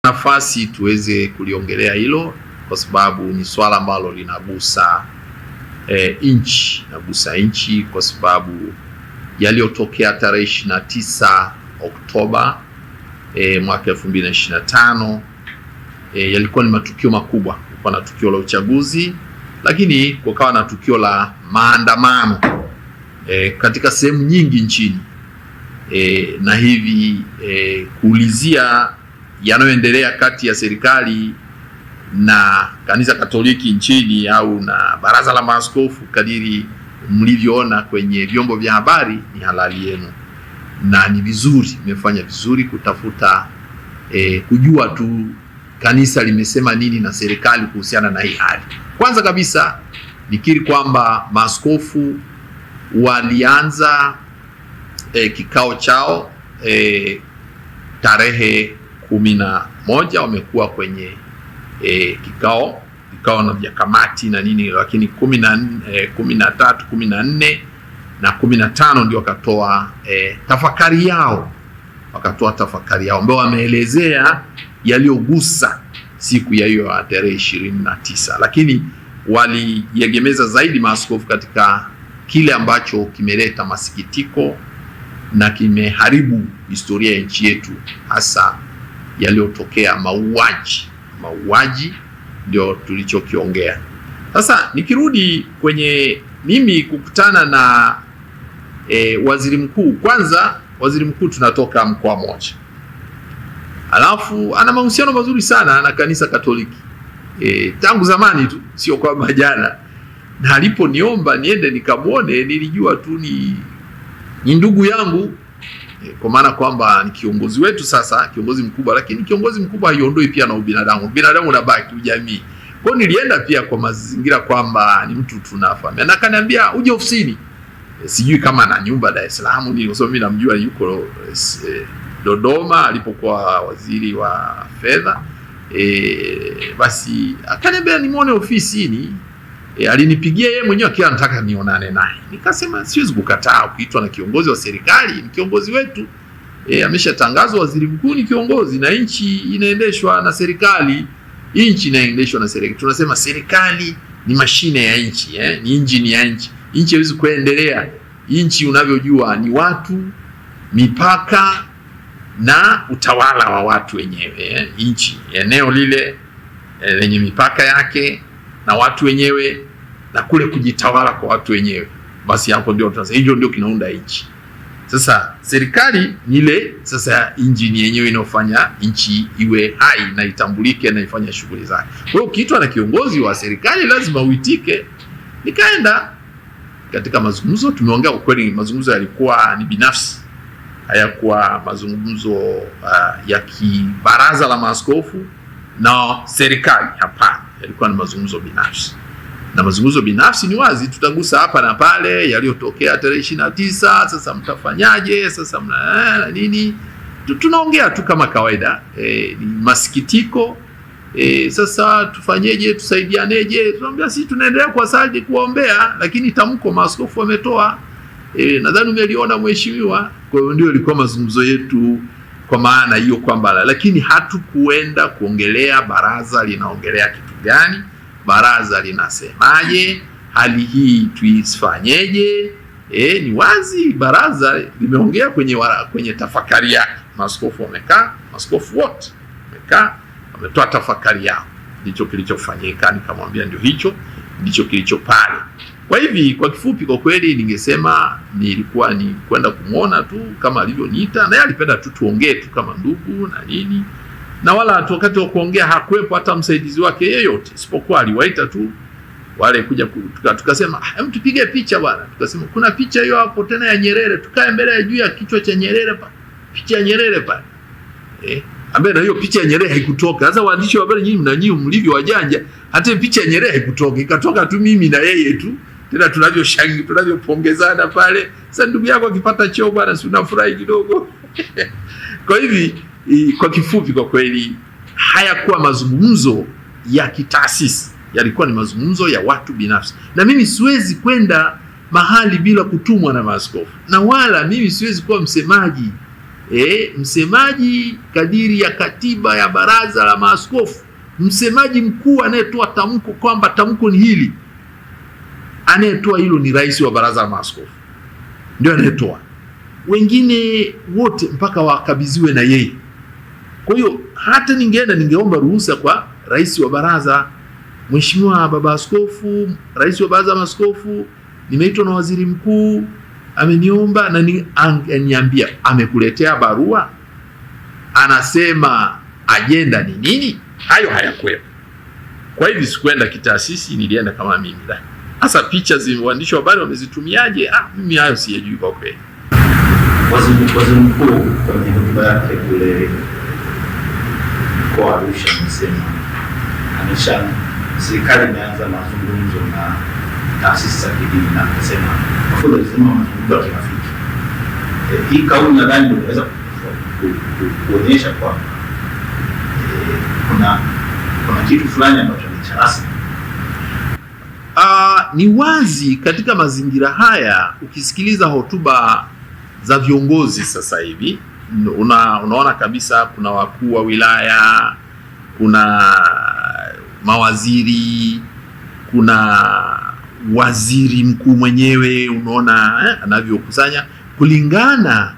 nafasi tuweze kuliongelea hilo kwa sababu ni swala ambalo linagusa nchi kwa sababu yaliyotokea tarehe 29 Oktoba mwaka 2025 yalikuwa ni matukio makubwa. Kulikuwa na tukio la uchaguzi, lakini kukawa na tukio la maandamano katika sehemu nyingi nchini, na hivi kuulizia yanayoendelea kati ya serikali na kanisa Katoliki nchini au na baraza la maaskofu, kadiri mlivyoona kwenye vyombo vya habari, ni halali yenu na ni vizuri, mmefanya vizuri kutafuta kujua tu kanisa limesema nini na serikali kuhusiana na hii hali. Kwanza kabisa nikiri kwamba maaskofu walianza kikao chao tarehe 11, wamekuwa kwenye kikao na vya kamati na nini, lakini 13, 14 na 15 ndio wakatoa tafakari yao, ambao wameelezea yaliyogusa siku ya hiyo tarehe 29, lakini waliegemeza zaidi maaskofu katika kile ambacho kimeleta masikitiko na kimeharibu historia ya nchi yetu, hasa yaliyotokea mauaji ndio tulichokiongea. Sasa nikirudi kwenye mimi kukutana na waziri mkuu, kwanza waziri mkuu tunatoka mkoa mmoja, alafu ana mahusiano mazuri sana na kanisa Katoliki tangu zamani tu, sio kwamba jana. Na aliponiomba niende nikamwone, nilijua tu ni ndugu yangu, kwa maana kwamba ni kiongozi wetu sasa, kiongozi mkubwa, lakini kiongozi mkubwa haiondoi pia na ubinadamu. Binadamu unabaki, ujamii. Kwa nilienda pia kwa mazingira kwamba ni mtu tunafahamu. Na akaniambia uje ofisini. Sijui kama na nyumba Dar es Salaam, ni kwa mimi namjua yuko Dodoma alipokuwa waziri wa fedha. Basi akaniambia nimuone ofisini. Alinipigia yeye mwenyewe akiwa anataka nionane naye. Nikasema siwezi kukataa, ukiitwa na kiongozi wa serikali, ni kiongozi wetu. Ameshatangazwa waziri mkuu ni kiongozi, na nchi inaendeshwa na serikali. Nchi inaendeshwa na serikali. Tunasema serikali ni mashine ya nchi, ni injini ya nchi. Nchi haiwezi kuendelea. Nchi unavyojua ni watu, mipaka na utawala wa watu wenyewe. Nchi eneo lile lenye mipaka yake na watu wenyewe, na kule kujitawala kwa watu wenyewe. Basi hapo ndio tunasema hiyo ndio kinaunda nchi. Sasa serikali ni ile sasa injini yenyewe inayofanya nchi iwe hai na itambulike na ifanye shughuli zake. Kwa hiyo ukiitwa na kiongozi wa serikali lazima uitike. Nikaenda katika mazungumzo, tumeongea ukweli, mazungumzo yalikuwa ni binafsi. Hayakuwa mazungumzo ya kibaraza la maaskofu na serikali, hapana. Yalikuwa ni mazungumzo binafsi. Na mazungumzo binafsi ni wazi, tutagusa hapa na pale yaliyotokea tarehe 29, sasa mtafanyaje, sasa mna nini. Tunaongea tu kama kawaida, ni masikitiko, sasa tufanyeje, tusaidianeje. Tunaambia sisi tunaendelea kuwasali, kuombea, lakini tamko maaskofu wametoa, nadhani umeliona mheshimiwa. Kwa hiyo ndio ilikuwa mazungumzo yetu kwa maana hiyo kwamba, lakini hatukuenda kuongelea baraza linaongelea kitu gani, baraza linasemaje, hali hii tuifanyeje. Ni wazi baraza limeongea kwenye tafakari yake. Maaskofu wamekaa, maaskofu wote wamekaa, wametoa tafakari yao. Ndicho kilichofanyika, nikamwambia ndio hicho, ndicho kilicho pale. Kwa hivi kwa kifupi, kwa kweli ningesema nilikuwa ni kwenda kumuona tu kama alivyoniita, na yeye alipenda tu tuongee tu kama ndugu na nini. Na wala wakati wa kuongea hakuwepo hata msaidizi wake yeyote, isipokuwa aliwaita tu wale kuja tukasema tupige picha bwana. Tukasema kuna picha hiyo hapo tena ya Nyerere, tukae mbele juu ya kichwa cha Nyerere pa. Picha ya Nyerere pa. Ambaye hiyo picha ya Nyerere haikutoka. Sasa waandishi wa habari nyinyi na nyinyi mlivyo wajanja, hata picha ya Nyerere haikutoka. Ikatoka tu mimi na yeye tu. Tena tunavyoshangilia, tunavyopongezana pale. Sasa ndugu yako akipata cheo bwana, si unafurahi kidogo. Kwa hivi kwa kifupi, kwa kweli hayakuwa mazungumzo ya kitaasisi, yalikuwa ni mazungumzo ya watu binafsi. Na mimi siwezi kwenda mahali bila kutumwa na maaskofu, na wala mimi siwezi kuwa msemaji msemaji kadiri ya katiba ya baraza la maaskofu, msemaji mkuu anayetoa tamko kwamba tamko ni hili, anayetoa hilo ni rais wa baraza la maaskofu, ndio anayetoa. Wengine wote mpaka wakabidhiwe na yeye. Kwa hiyo hata ningeomba ruhusa kwa rais wa baraza, Mheshimiwa Baba Askofu, rais wa baraza la maaskofu, nimeitwa na waziri mkuu, ameniomba na niambia amekuletea barua, anasema ajenda ni nini. Hayo hayakuwepo. Kwa hivyo sikwenda kitaasisi, nilienda kama mimi. Sasa picha waandishi wa habari wamezitumiaje? Mimi hayo sijui kwa kweli. Waziri mkuu kwenye hotuba yake kule kwa Arusha amesema serikali imeanza mazungumzo na taasisi za kidini, na akasema afadhali sema mazungumzo ya kirafiki. Hii kauli nadhani inaweza kuonyesha kwamba kuna kitu fulani ambacho ni cha rasmi. Ni wazi katika mazingira haya, ukisikiliza hotuba za viongozi sasa hivi unaona kabisa kuna wakuu wa wilaya, kuna mawaziri, kuna waziri mkuu mwenyewe, unaona anavyokusanya kulingana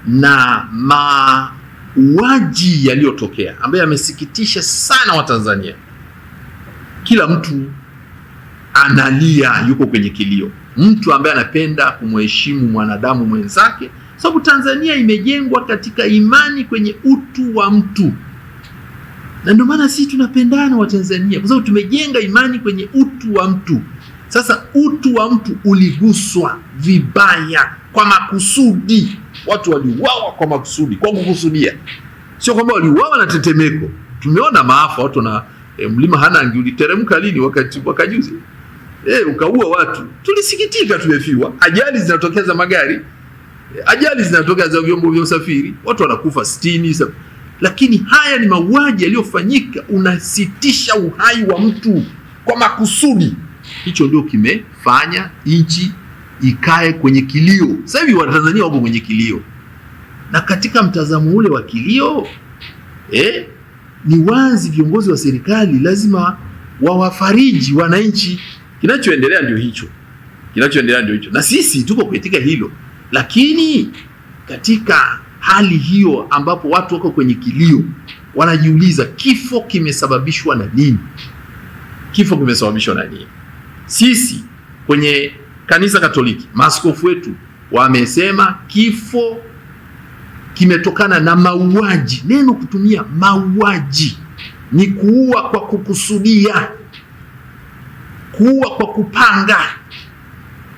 na mauaji yaliyotokea ambaye amesikitisha sana Watanzania. Kila mtu analia, yuko kwenye kilio. Mtu ambaye anapenda kumheshimu mwanadamu mwenzake, sababu Tanzania imejengwa katika imani kwenye utu wa mtu. Na ndio maana sisi tunapendana Watanzania, kwa sababu tumejenga imani kwenye utu wa mtu. Sasa utu wa mtu uliguswa vibaya kwa makusudi. Watu waliuawa kwa makusudi, kwa kukusudia. Sio kwamba waliuawa na tetemeko. Tumeona maafa watu na mlima Hanangi uliteremka lini wakati juzi. Ukaua watu. Tulisikitika, tumefiwa. Ajali zinatokea za magari. Ajali zinatokea za vyombo vya usafiri. Watu wanakufa 60. Lakini haya ni mauaji yaliyofanyika, unasitisha uhai wa mtu kwa makusudi. Hicho ndio kimefanya nchi ikae kwenye kilio. Sasa hivi Watanzania wako kwenye kilio. Na katika mtazamo ule wa kilio, ni wazi viongozi wa serikali lazima wawafariji wananchi. Kinachoendelea ndio hicho. Na sisi tuko katika hilo. Lakini katika hali hiyo ambapo watu wako kwenye kilio, wanajiuliza kifo kimesababishwa na nini? Sisi kwenye kanisa Katoliki, maaskofu wetu wamesema kifo kimetokana na mauaji. Neno kutumia mauaji ni kuua kwa kukusudia, kuua kwa kupanga,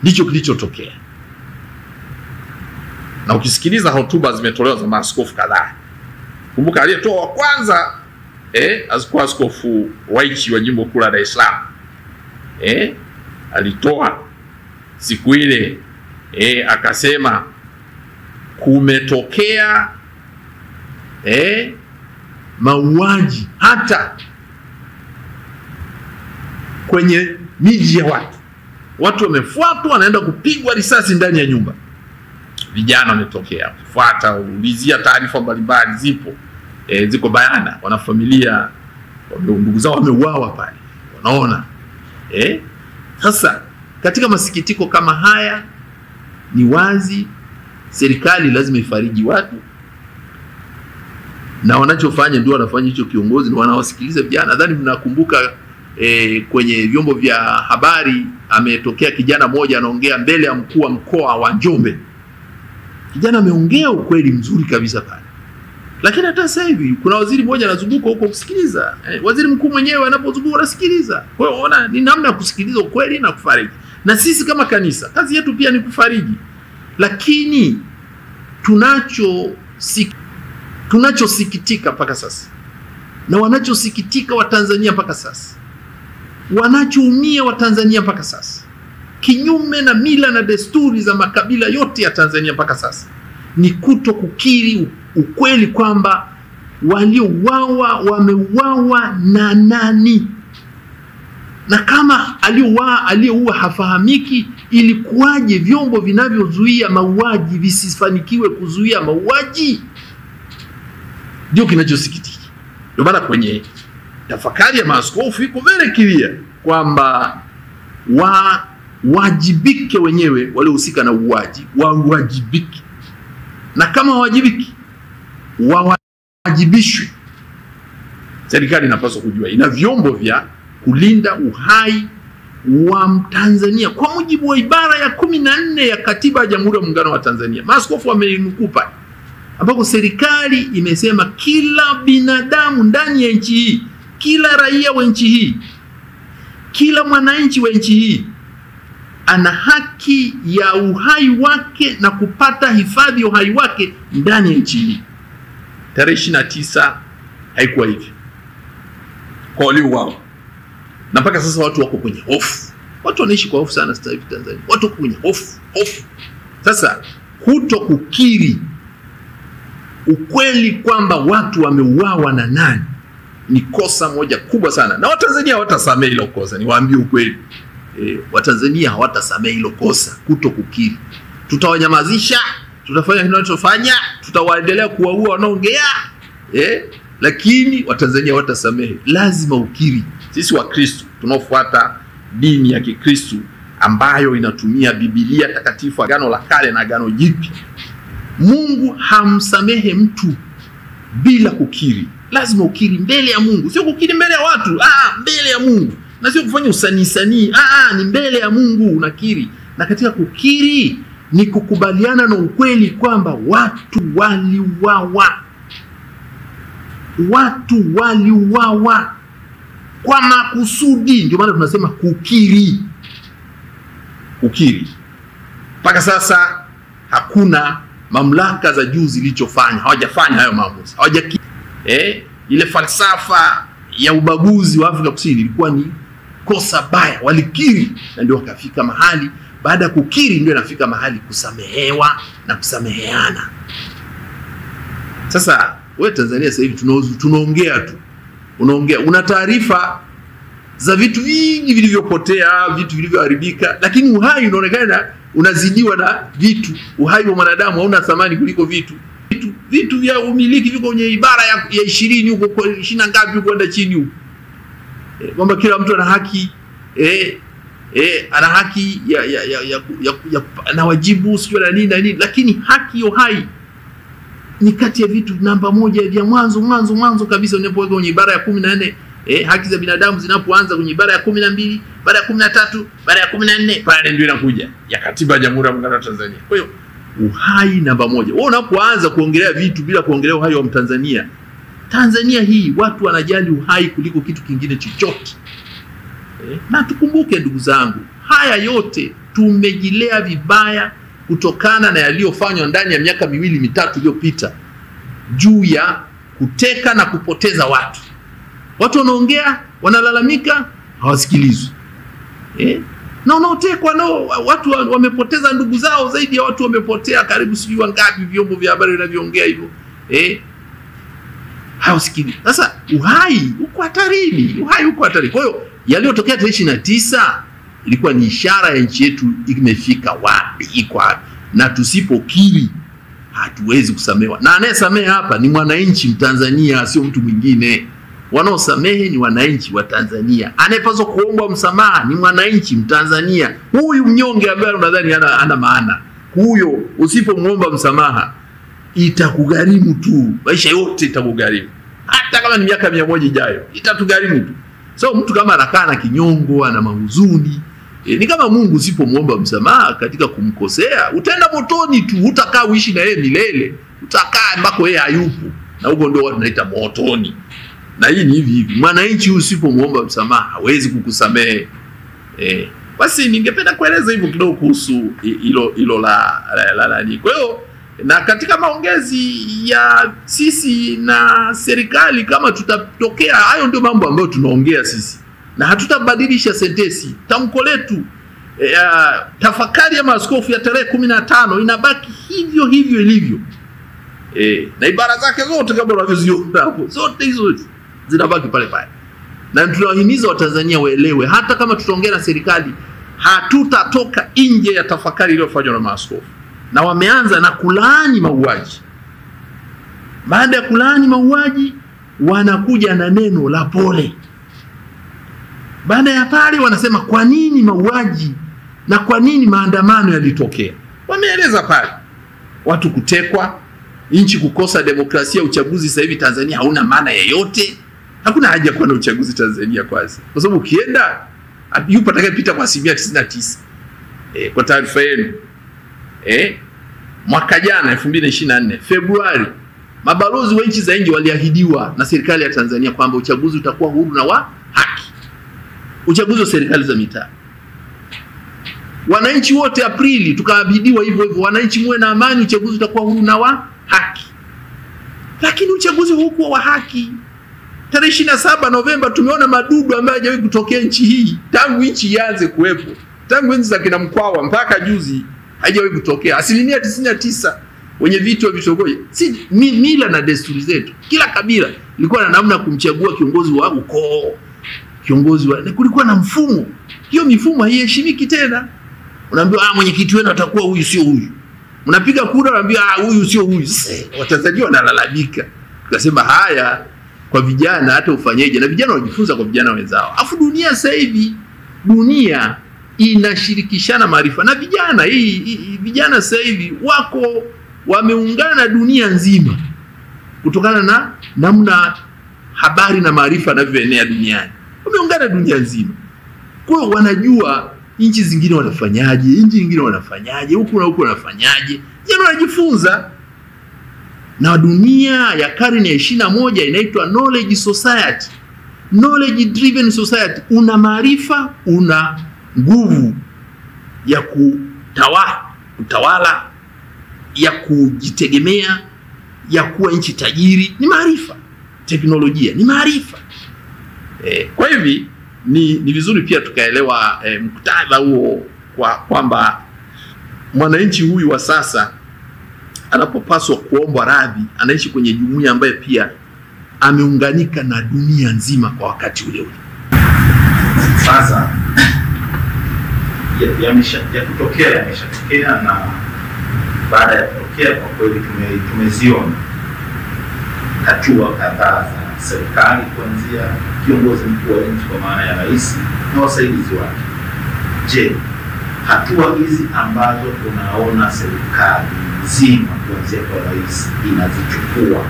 ndicho kilichotokea. Na ukisikiliza hotuba zimetolewa za maaskofu kadhaa, kumbuka aliyetoa wa kwanza Askofu Waichi wa jimbo kuu la Dar es Salaam, alitoa siku ile akasema kumetokea mauaji hata kwenye miji ya watu wamefuatwa, wanaenda kupigwa risasi ndani ya nyumba. Vijana wametokea kufuata, ulizia taarifa mbalimbali ziko bayana, wanafamilia ndugu zao wameuawa pale, wanaona. Sasa katika masikitiko kama haya, ni wazi serikali lazima ifariji watu, na wanachofanya ndio wanafanya hicho kiongozi, na wanawasikiliza vijana. Nadhani mnakumbuka kwenye vyombo vya habari ametokea kijana mmoja anaongea mbele ya mkuu wa mkoa wa Njombe. Kijana ameongea ukweli mzuri kabisa pale. Lakini hata sasa hivi kuna waziri mmoja anazunguka huko kusikiliza. Waziri mkuu mwenyewe anapozunguka anasikiliza. Kwa hiyo ona ni namna ya kusikiliza ukweli na kufariji. Na sisi kama kanisa, kazi yetu pia ni kufariji. Lakini tunachosikitika mpaka sasa, na wanachosikitika Watanzania mpaka sasa, wanachoumia Watanzania mpaka sasa, kinyume na mila na desturi za makabila yote ya Tanzania mpaka sasa, ni kuto kukiri ukweli kwamba waliouawa wameuawa na nani. Na kama aliyeua hafahamiki, ilikuwaje vyombo vinavyozuia mauaji visifanikiwe kuzuia mauaji? Ndio kinachosikitika. Ndio maana kwenye tafakari ya maaskofu iko very clear kwamba wajibike wenyewe waliohusika na uwaji, wawajibike. Na kama wawajibiki, wawajibishwe. Serikali inapaswa kujua ina vyombo vya kulinda uhai wa Mtanzania kwa mujibu wa ibara ya 14 ya Katiba ya Jamhuri ya Muungano wa Tanzania. Maaskofu wameinukupa ambako serikali imesema kila binadamu ndani ya nchi hii, kila raia wa nchi hii, kila mwananchi wa nchi hii ana haki ya uhai wake na kupata hifadhi ya uhai wake ndani ya nchi hii. Tarehe 29 haikuwa hivi kwa waliouawa. Na mpaka sasa watu wako kwenye hofu. Watu wanaishi kwa hofu sana sasa hivi Tanzania. Watu wako kwenye hofu. Sasa kuto kukiri ukweli kwamba watu wameuawa na nani ni kosa moja kubwa sana. Na Watanzania hawatasamehe hilo kosa, niwaambie ukweli. Watanzania hawatasamehe hilo kosa, kuto kukiri. Tutawanyamazisha, tutafanya tunachofanya, tutawaendelea kuwaua wanaongea. Lakini Watanzania hawatasamehe. Lazima ukiri. Sisi Wakristo tunaofuata dini ya Kikristo ambayo inatumia Biblia takatifu, Agano la Kale na Agano Jipya, Mungu hamsamehe mtu bila kukiri. Lazima ukiri mbele ya Mungu, sio kukiri mbele ya watu. Mbele ya Mungu. Na sio kufanya usanii. Ni mbele ya Mungu unakiri. Na katika kukiri ni kukubaliana na ukweli kwamba watu waliuawa. Watu waliuawa kwa makusudi. Ndio maana tunasema kukiri. Kukiri. Mpaka sasa hakuna mamlaka za juu zilichofanya, hawajafanya hayo maamuzi. Hawajakiri. Ile falsafa ya ubaguzi wa Afrika Kusini ilikuwa ni kosa baya. Walikiri na ndio wakafika mahali. Baada ya kukiri ndio inafika mahali kusamehewa na kusameheana. Sasa wewe Tanzania sasa hivi tunaongea tu. Unaongea, una taarifa za vitu vingi vilivyopotea, vitu vilivyoharibika, lakini uhai unaonekana unazidiwa na vitu. Uhai wa mwanadamu hauna thamani kuliko vitu. Vitu vya umiliki viko kwenye ibara ya 20 huko, 20 ngapi huko kwenda chini huko. Kwamba kila mtu ana haki ana haki ya na wajibu sio na nini, lakini haki ya uhai ni kati ya vitu namba moja vya mwanzo kabisa unapoweka kwenye ibara ya 14. Haki za binadamu zinapoanza kwenye ibara ya 12, ibara ya 13, ibara ya 14, pale ndio inakuja ya Katiba ya Jamhuri ya Muungano wa Tanzania. Kwa hiyo uhai namba moja. Wewe unapoanza kuongelea vitu bila kuongelea uhai wa Mtanzania, Tanzania hii watu wanajali uhai kuliko kitu kingine chochote. Na tukumbuke ndugu zangu, haya yote tumejilea vibaya kutokana na yaliyofanywa ndani ya miaka 2-3 iliyopita juu ya kuteka na kupoteza watu. Watu wanaongea, wanalalamika, hawasikilizwi. Na wanaotekwa nao watu wamepoteza ndugu zao, zaidi ya watu wamepotea karibu sijui wangapi, vyombo vya habari vinavyoongea hivyo. Hawasikilizwi. Sasa uhai uko hatarini, uhai uko hatarini. Kwa hiyo yaliyotokea tarehe 29 ilikuwa ni ishara ya nchi yetu imefika wapi, iko wapi. Na tusipokiri hatuwezi kusamehewa. Na anayesamehe hapa ni mwananchi Mtanzania, sio mtu mwingine. Wanaosamehe ni wananchi wa Tanzania. Anayepaswa kuomba msamaha ni mwananchi Mtanzania. Huyu mnyonge ambaye unadhani ana maana, huyo usipomuomba msamaha itakugharimu tu, maisha yote itakugharimu. Hata kama ni miaka 100 ijayo itatugharimu tu. So mtu kama anakaa na kinyongo, ana mahuzuni, ni kama Mungu usipomuomba msamaha katika kumkosea, utaenda motoni tu, utakaa uishi na yeye milele. Utakaa ambako yeye hayupo. Na huko ndio watu wanaita motoni. Na hii ni hivi. Mwananchi usipomuomba msamaha hawezi kukusamehe. Basi ningependa kueleza hivyo kidogo kuhusu hilo la nani. Kwa hiyo na katika maongezi ya sisi na serikali, kama tutatokea hayo, ndio mambo ambayo tunaongea sisi, na hatutabadilisha sentensi. Tamko letu tafakari ya maaskofu ya tarehe 15 inabaki hivyo ilivyo. Na ibara zake zote kama unavyoziona hapo, zote hizo zinabaki pale pale. Na tunawahimiza Watanzania waelewe, hata kama tutaongea na serikali, hatutatoka nje ya tafakari iliyofanywa na maaskofu. Na wameanza na kulaani mauaji. Baada ya kulaani mauaji wanakuja na neno la pole. Baada ya pale wanasema kwa nini mauaji na kwa nini maandamano yalitokea. Wameeleza pale watu kutekwa, nchi kukosa demokrasia, uchaguzi sasa hivi Tanzania hauna maana yoyote. Hakuna haja kuwa na uchaguzi Tanzania kwanza. Kwa sababu ukienda yupo atakayepita kwa 99%. Kwa taarifa yenu. Mwaka jana 2024 Februari, mabalozi wa nchi za nje waliahidiwa na serikali ya Tanzania kwamba uchaguzi utakuwa huru na wa haki. Uchaguzi wa serikali za mitaa. Wananchi wote Aprili tukaahidiwa hivyo hivyo, wananchi muwe na amani, uchaguzi utakuwa huru na wa haki. Lakini uchaguzi haukuwa wa haki. Tarehe 27 Novemba tumeona madudu ambayo hajawahi kutokea nchi hii tangu nchi ianze kuwepo. Tangu enzi za kina Mkwawa mpaka juzi hajawahi kutokea. 99% wenye vitu wa vitongoji. Si mila na desturi zetu. Kila kabila lilikuwa na namna kumchagua kiongozi wa ukoo, kiongozi wa, kulikuwa na mfumo. Hiyo mifumo haiheshimiki tena. Unaambiwa mwenyekiti wenu atakuwa huyu sio huyu. Unapiga kura unaambiwa huyu sio huyu. Watanzania wanalalamika. Tukasema haya kwa vijana hata ufanyeje, na vijana wajifunza kwa vijana wenzao. Afu dunia sasa hivi dunia inashirikishana maarifa na vijana. Vijana sasa hivi wako wameungana dunia nzima kutokana na namna habari na maarifa yanavyoenea duniani. Wameungana dunia nzima. Kwa hiyo wanajua nchi zingine wanafanyaje, nchi nyingine wanafanyaje, huku na huku wanafanyaje. Vijana wanajifunza. Na dunia ya karne ya 21 inaitwa knowledge society. Knowledge driven society. Una maarifa, una nguvu ya kutawala, ya kujitegemea, ya kuwa nchi tajiri. Ni maarifa. Teknolojia ni maarifa. Kwa hivi ni vizuri pia tukaelewa muktadha huo kwamba mwananchi huyu wa sasa anapopaswa kuomba radhi anaishi kwenye jumuiya ambaye pia ameunganika na dunia nzima kwa wakati ule ule. Sasa yameshatokea na baada ya kutokea kwa kweli tumeziona hatua kadhaa za serikali kuanzia kiongozi mkuu wa nchi kwa maana ya rais na wasaidizi wake. Je, hatua hizi ambazo unaona serikali nzima kuanzia kwa rais inazichukua,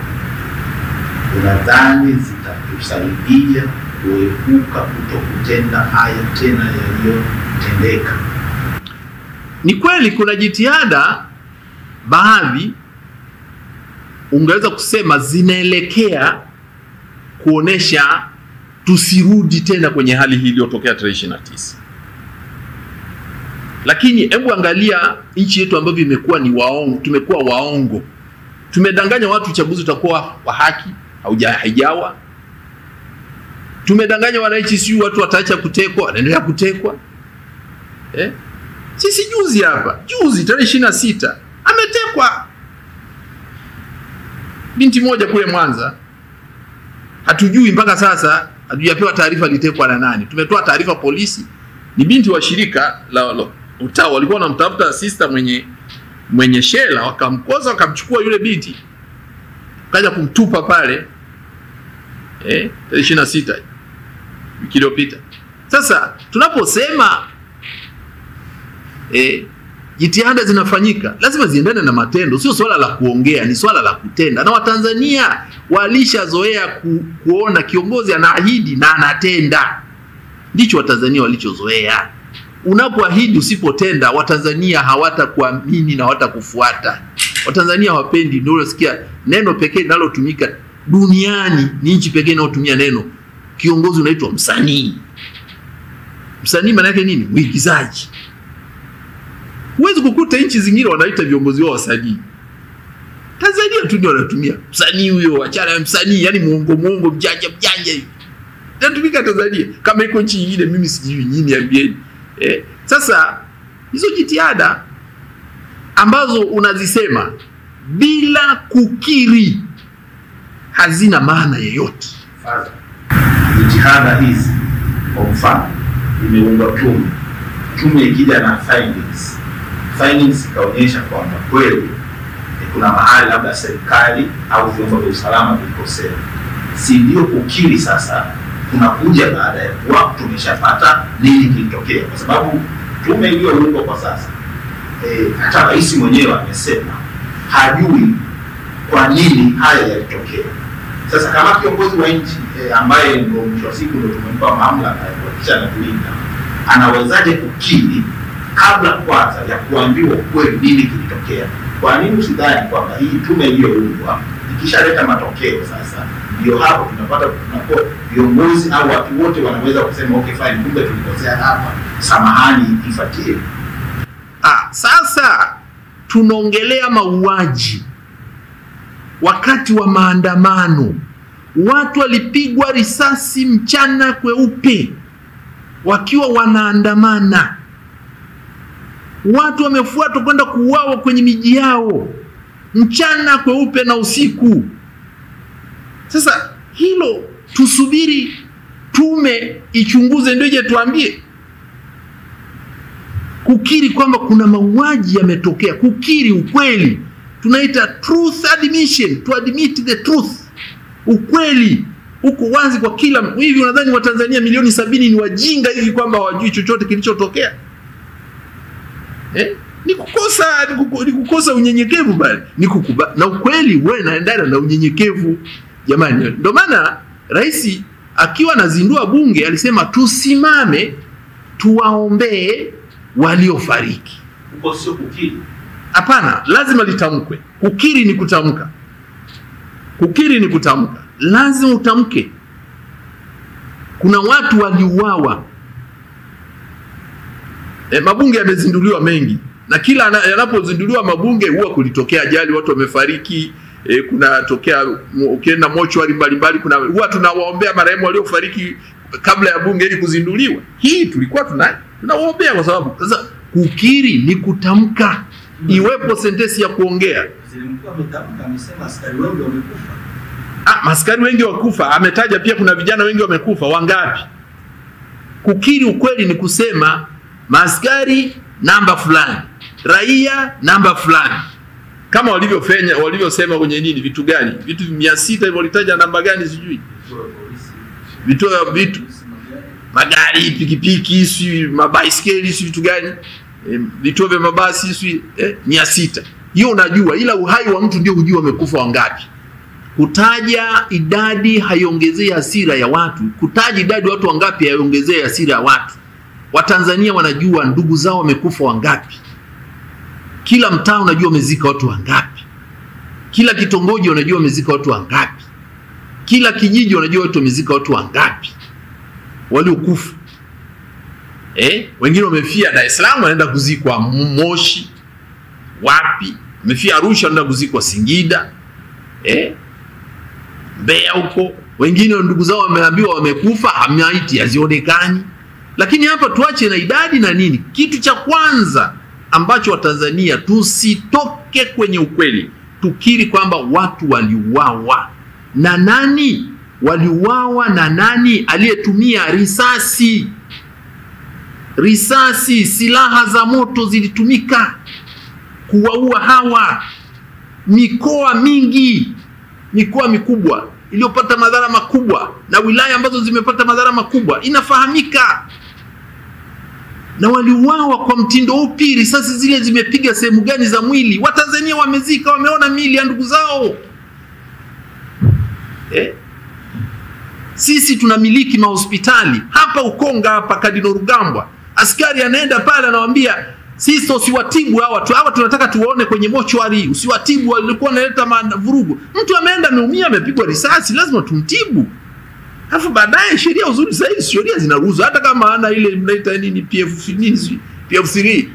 unadhani zitatusaidia kuepuka kutokutenda haya tena yaliyotendeka? Ni kweli kuna jitihada baadhi ungeweza kusema zinaelekea kuonesha tusirudi tena kwenye hali hii iliyotokea tarehe 29. Lakini hebu angalia nchi yetu ambavyo imekuwa ni waongo, tumekuwa waongo. Tumedanganya watu uchaguzi utakuwa wa haki, haijawa. Tumedanganya wananchi si watu wataacha kutekwa, wanaendelea kutekwa. Sisi juzi tarehe 26 ametekwa binti moja kule Mwanza. Hatujui mpaka sasa, hatujapewa taarifa alitekwa na nani. Tumetoa taarifa polisi, ni binti wa shirika la utawa, walikuwa wanamtafuta sister mwenye shela, wakamkosa, wakamchukua yule binti kaja kumtupa pale 26 wiki iliyopita. Sasa tunaposema jitihada zinafanyika, lazima ziendane na matendo. Sio swala la kuongea, ni swala la kutenda. Na Watanzania walishazoea kuona kiongozi anaahidi na anatenda. Ndicho Watanzania walichozoea. Unapoahidi usipotenda, Watanzania hawatakuamini na hawatakufuata. Watanzania hawapendi. Ndio unasikia neno pekee linalotumika duniani, ni nchi pekee inayotumia neno kiongozi unaitwa msanii. Msanii maana yake nini? Mwigizaji. Huwezi kukuta nchi zingine wanaita viongozi wao wasanii. Tanzania tu ndio wanatumia msanii huyo, achana msanii, yani muongo mjanja hivi. Tunatumika Tanzania. Kama iko nchi nyingine mimi sijui nyinyi niambieni. Sasa hizo jitihada ambazo unazisema bila kukiri hazina maana yoyote. Jitihada hizi kwa mfano imeundwa tume ikija na findings kaonyesha kwamba kweli kuna mahali labda serikali au vyombo vya usalama vilikosea, si ndio kukiri sasa kunakuja baada ya kuwa tumeshapata nini kilitokea? Kwa sababu tume iliyoundwa kwa sasa, hata rais mwenyewe amesema hajui kwa nini haya yalitokea. Sasa kama kiongozi wa nchi ambaye ndio mwisho wa siku ndio tumempa mamlaka ya kuhakikisha na kulinda, anawezaje kukiri kabla kwanza ya kuambiwa kweli nini kilitokea? Kwa nini usidhani kwamba hii tume iliyoundwa ikishaleta matokeo sasa ndio hapo tunapata tunakuwa viongozi au watu wote wanaweza kusema okay fine, kumbe tulikosea hapa, samahani ifuatie? Sasa tunaongelea mauaji wakati wa maandamano. Watu walipigwa risasi mchana kweupe wakiwa wanaandamana. Watu wamefuatwa kwenda kuuawa kwenye miji yao mchana kweupe na usiku. Sasa hilo tusubiri tume ichunguze ndio je tuambie? Kukiri kwamba kuna mauaji yametokea, kukiri ukweli, tunaita truth admission, to admit the truth. Ukweli uko wazi kwa kila. Hivi unadhani Watanzania milioni 70 ni wajinga hivi kwamba hawajui chochote kilichotokea? Ni kukosa unyenyekevu bali. Na ukweli wewe naendana na unyenyekevu jamani. Ndio maana rais akiwa anazindua bunge alisema tusimame tuwaombee waliofariki. Uko sio kukiri. Hapana, lazima litamkwe. Kukiri ni kutamka. Kukiri ni kutamka. Lazima utamke. Kuna watu waliuawa. Mabunge yamezinduliwa mengi. Na kila yanapozinduliwa mabunge huwa kulitokea ajali, watu wamefariki. Kuna tokea ukienda mochwari mbalimbali, kuna huwa tunawaombea marehemu waliofariki kabla ya bunge ili kuzinduliwa. Hii tulikuwa tunawaombea kwa sababu sasa kukiri ni kutamka. Iwepo sentensi ya kuongea. Mkuu ametamka, amesema askari wengi wamekufa. Askari wengi wakufa, ametaja pia kuna vijana wengi wamekufa. Wangapi? Kukiri ukweli ni kusema maaskari namba fulani, raia namba fulani. Kama walivyosema kwenye nini, vitu gani? Vitu 600 hivyo walitaja namba gani sijui. Vitu magari, pikipiki, si mabaiskeli, si vitu gani? Vituo vya mabasi, si 600. Hiyo unajua, ila uhai wa mtu ndio hujua wamekufa wangapi. Kutaja idadi haiongezei hasira ya watu. Kutaja idadi watu wangapi haiongezei hasira ya watu. Watanzania wanajua ndugu zao wamekufa wangapi. Kila mtaa unajua wamezika watu wangapi. Kila kitongoji unajua wamezika watu wangapi. Kila kijiji unajua watu wamezika watu wangapi waliokufa. Wengine wamefia Dar es Salaam wanaenda kuzikwa Moshi. Wapi? Wamefia Arusha wanaenda kuzikwa Singida. Mbeya huko. Wengine ndugu zao wameambiwa wamekufa, maiti hazionekani. Lakini hapa tuache na idadi na nini. Kitu cha kwanza ambacho Watanzania tusitoke kwenye ukweli, tukiri kwamba watu waliuawa. Na nani waliuawa? Na nani aliyetumia risasi? Risasi, silaha za moto zilitumika kuwaua hawa. Mikoa mingi, mikoa mikubwa iliyopata madhara makubwa na wilaya ambazo zimepata madhara makubwa inafahamika. Na waliuawa kwa mtindo upi? Risasi zile zimepiga sehemu gani za mwili? Watanzania wamezika, wameona miili ya ndugu zao. Sisi tunamiliki mahospitali hapa Ukonga, hapa Kadino Rugambwa. Askari anaenda pale anawaambia sisi usiwatibu hawa tunataka tuwaone kwenye mochwari, usiwatibu, walikuwa wanaleta vurugu. Mtu ameenda ameumia, amepigwa risasi, lazima tumtibu. Alafu baadaye sheria uzuri zaidi, sheria zinaruhusu hata kama ana ile mnaita nini PF3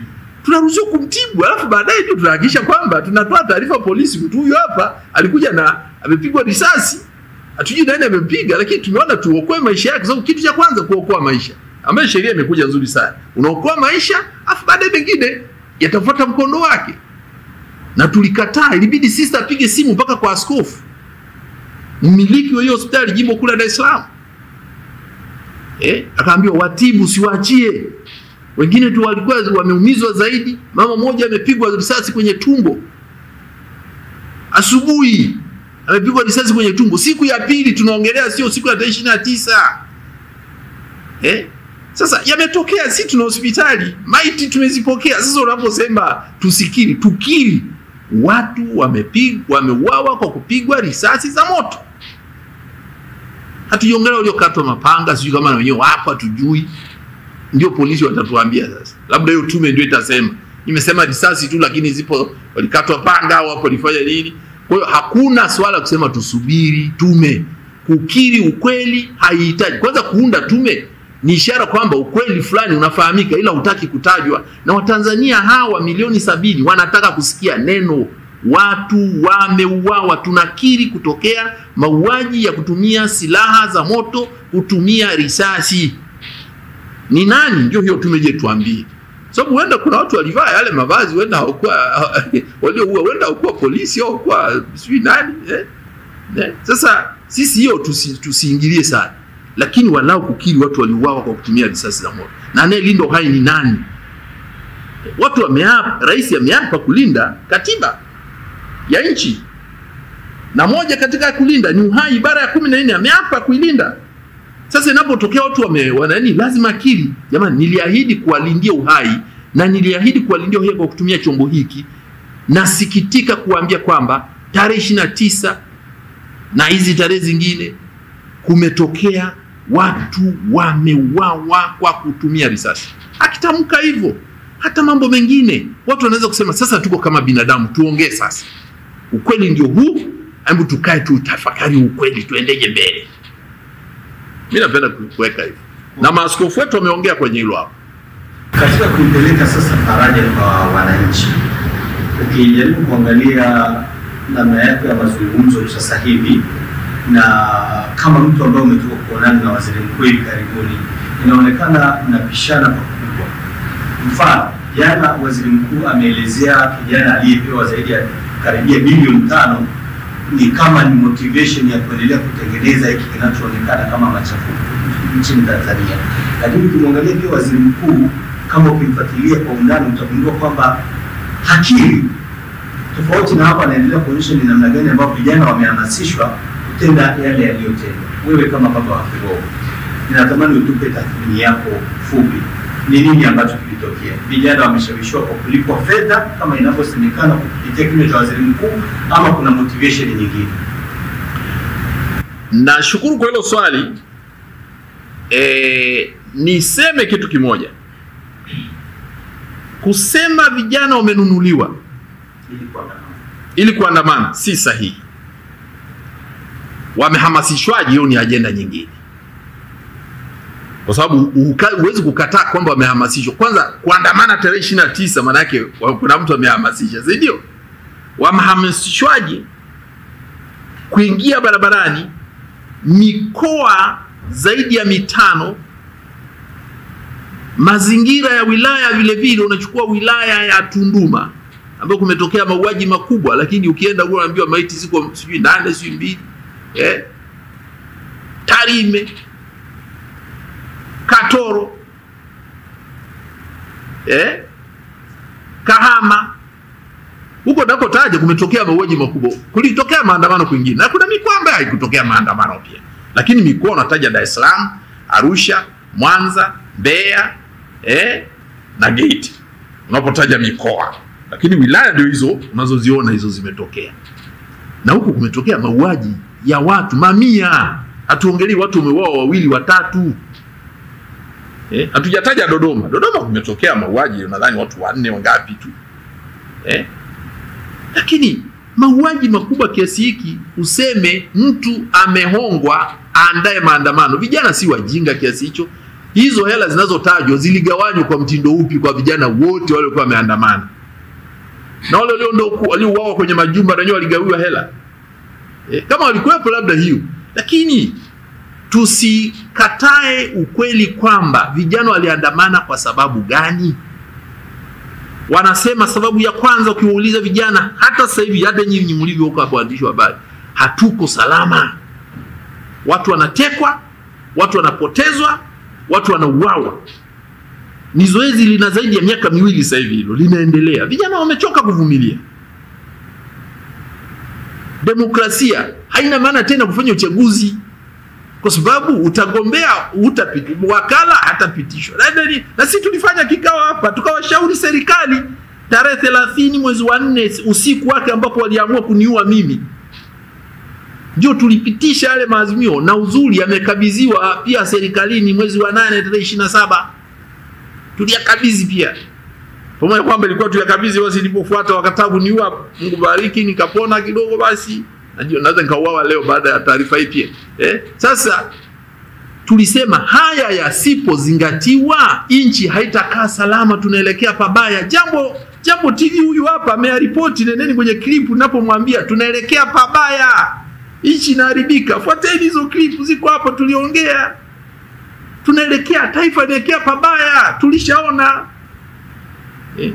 tunaruhusu kumtibu. Alafu baadaye ndio tunahakikisha kwamba tunatoa taarifa polisi, mtu huyu hapa alikuja na amepigwa risasi, hatujui nani amempiga, lakini tumeona tuokoe maisha yake. Sababu kitu cha kwanza kuokoa maisha, ambayo sheria imekuja nzuri sana. Unaokoa maisha, alafu baadaye mengine yatafuata mkondo wake. Na tulikataa, ilibidi sister apige simu mpaka kwa askofu mmiliki wa hiyo hospitali jimbo kula Dar es Salaam. Akaambiwa watibu, siwaachie. Wengine tu walikuwa wameumizwa zaidi. Mama moja amepigwa risasi kwenye tumbo. asubuhi amepigwa risasi kwenye tumbo. Siku ya pili tunaongelea, sio siku ya 29. Sasa yametokea, si tuna hospitali, maiti tumezipokea. Sasa unaposema tusikiri, tukiri, watu wameuawa kwa kupigwa risasi za moto. Hatujiongelea waliokatwa mapanga, sijui kama na wenyewe wapo, hatujui. Ndio polisi watatuambia sasa. Labda hiyo tume ndio itasema. Nimesema risasi tu, lakini zipo walikatwa panga au hapo walifanya nini. Kwa hiyo hakuna swala kusema tusubiri tume. Kukiri ukweli haihitaji. Kwanza kuunda tume ni ishara kwamba ukweli fulani unafahamika, ila hutaki kutajwa. Na Watanzania hawa milioni 70 wanataka kusikia neno watu wameuawa. Tunakiri kutokea mauaji ya kutumia silaha za moto, kutumia risasi. Ni nani? Ndio hiyo tumeje tuambie. Sababu huenda kuna watu walivaa yale mavazi, huenda hawakuwa walioua, huenda hawakuwa polisi au kwa sijui nani. Sasa sisi hiyo tusiingilie sana. Lakini walau kukiri watu waliuawa kwa kutumia risasi za moto. Na anayelinda uhai ni nani? Watu wameapa, rais ameapa kulinda katiba ya nchi. Na moja katika kulinda ni uhai, ibara ya 14 ameapa kuilinda. Sasa inapotokea watu wanani, lazima akili, jamani, niliahidi kuwalindia uhai na niliahidi kuwalindia uhai kwa kutumia chombo hiki. Nasikitika kuambia kwamba tarehe 29 na hizi tarehe zingine kumetokea watu wameuawa kwa kutumia risasi. Akitamka hivyo, hata mambo mengine watu wanaweza kusema sasa tuko kama binadamu, tuongee sasa. Ukweli ndio huu, hebu tukae tu tafakari ukweli, tuendeje mbele. Mimi napenda kuweka hivyo. Na maaskofu wetu wameongea kwenye hilo hapo. Katika kuipeleka sasa faraja kwa wananchi, ukijaribu kuangalia namna yako ya mazungumzo sasa hivi, na kama mtu ambaye umetoka kuonana na waziri mkuu karibuni, inaonekana mnapishana pakubwa. Mfano, jana waziri mkuu ameelezea kijana aliyepewa zaidi ya karibia bilioni 5 ni kama ni motivation ya kuendelea kutengeneza hiki kinachoonekana kama machafuko nchini Tanzania. Lakini ukimwangalia pia waziri mkuu, kama ukimfuatilia kwa undani, utagundua kwamba hakili tofauti na hapa anaendelea kuonyesha ni namna gani ambapo vijana wamehamasishwa kutenda yale yaliyotendwa. Wewe kama baba wa kiroho, ninatamani utupe tathmini yako fupi. Ni nini ambacho kilitokea? Vijana wameshawishiwa kwa kulipwa fedha kama inavyosemekana kupitia kinywa cha waziri mkuu, ama kuna motivation nyingine? Nashukuru kwa hilo swali. Niseme kitu kimoja. Kusema vijana wamenunuliwa ili kuandamana si sahihi. Wamehamasishwaje, hiyo ni ajenda nyingine. Kwa sababu huwezi kukataa kwamba wamehamasishwa. Kwanza kuandamana tarehe 29 maana yake kuna mtu amehamasisha, si ndio? Wamehamasishwaje kuingia barabarani mikoa zaidi ya 5, mazingira ya wilaya vile vile. Unachukua wilaya ya Tunduma ambapo kumetokea mauaji makubwa, lakini ukienda huko unaambiwa maiti ziko sijui 8 sijui 2. Tarime, Katoro, Kahama, huko ndako taja kumetokea mauaji makubwa. Kulitokea maandamano kwingine, na kuna mikoa ambayo haikutokea maandamano pia. Lakini mikoa unataja Dar es Salaam, Arusha, Mwanza, Mbeya, na Geita. Unapotaja mikoa, lakini wilaya ndio hizo unazoziona, hizo zimetokea. Na huko kumetokea mauaji ya watu mamia. Hatuongelei watu wameuawa 2 3. Hatujataja Dodoma. Dodoma kumetokea mauaji nadhani watu 4 wangapi tu. Lakini mauaji makubwa kiasi hiki, useme mtu amehongwa aandae maandamano. Vijana si wajinga kiasi hicho. Hizo hela zinazotajwa ziligawanywa kwa mtindo upi kwa vijana wote wale walikuwa wameandamana? Na wale waliouawa kwenye majumba wenyewe waligawiwa hela? Kama walikuwepo labda hiyo. Lakini tusikatae ukweli kwamba vijana waliandamana kwa sababu gani. Wanasema sababu ya kwanza, ukiwauliza vijana hata sasa hivi, hata nyinyi mlivyo huko hapo waandishi wa habari, hatuko salama. Watu wanatekwa, watu wanapotezwa, watu wanauawa. Ni zoezi lina zaidi ya miaka 2 sasa hivi hilo linaendelea. Vijana wamechoka kuvumilia. Demokrasia haina maana tena kufanya uchaguzi, kwa sababu utagombea utapitishwa, wakala hatapitishwa. Na sisi tulifanya kikao hapa tukawashauri serikali tarehe 30 mwezi wa 4 usiku wake ambapo waliamua kuniua mimi. Ndio tulipitisha yale maazimio, na uzuri yamekabidhiwa pia serikalini mwezi wa 8 tarehe 27. Tuliyakabidhi pia. Pamoja kwamba ilikuwa tuyakabidhi, basi nilipofuata wakataa kuniua, Mungu bariki nikapona kidogo, basi najua naweza nikauawa leo baada ya taarifa hii pia. Sasa tulisema haya yasipozingatiwa nchi haitakaa salama, tunaelekea pabaya. Jambo TV huyu hapa amearipoti, nendeni kwenye clip ninapomwambia tunaelekea pabaya, nchi inaharibika. Fuateni hizo clip ziko hapo, tuliongea. Tunaelekea, taifa linaelekea pabaya, tulishaona.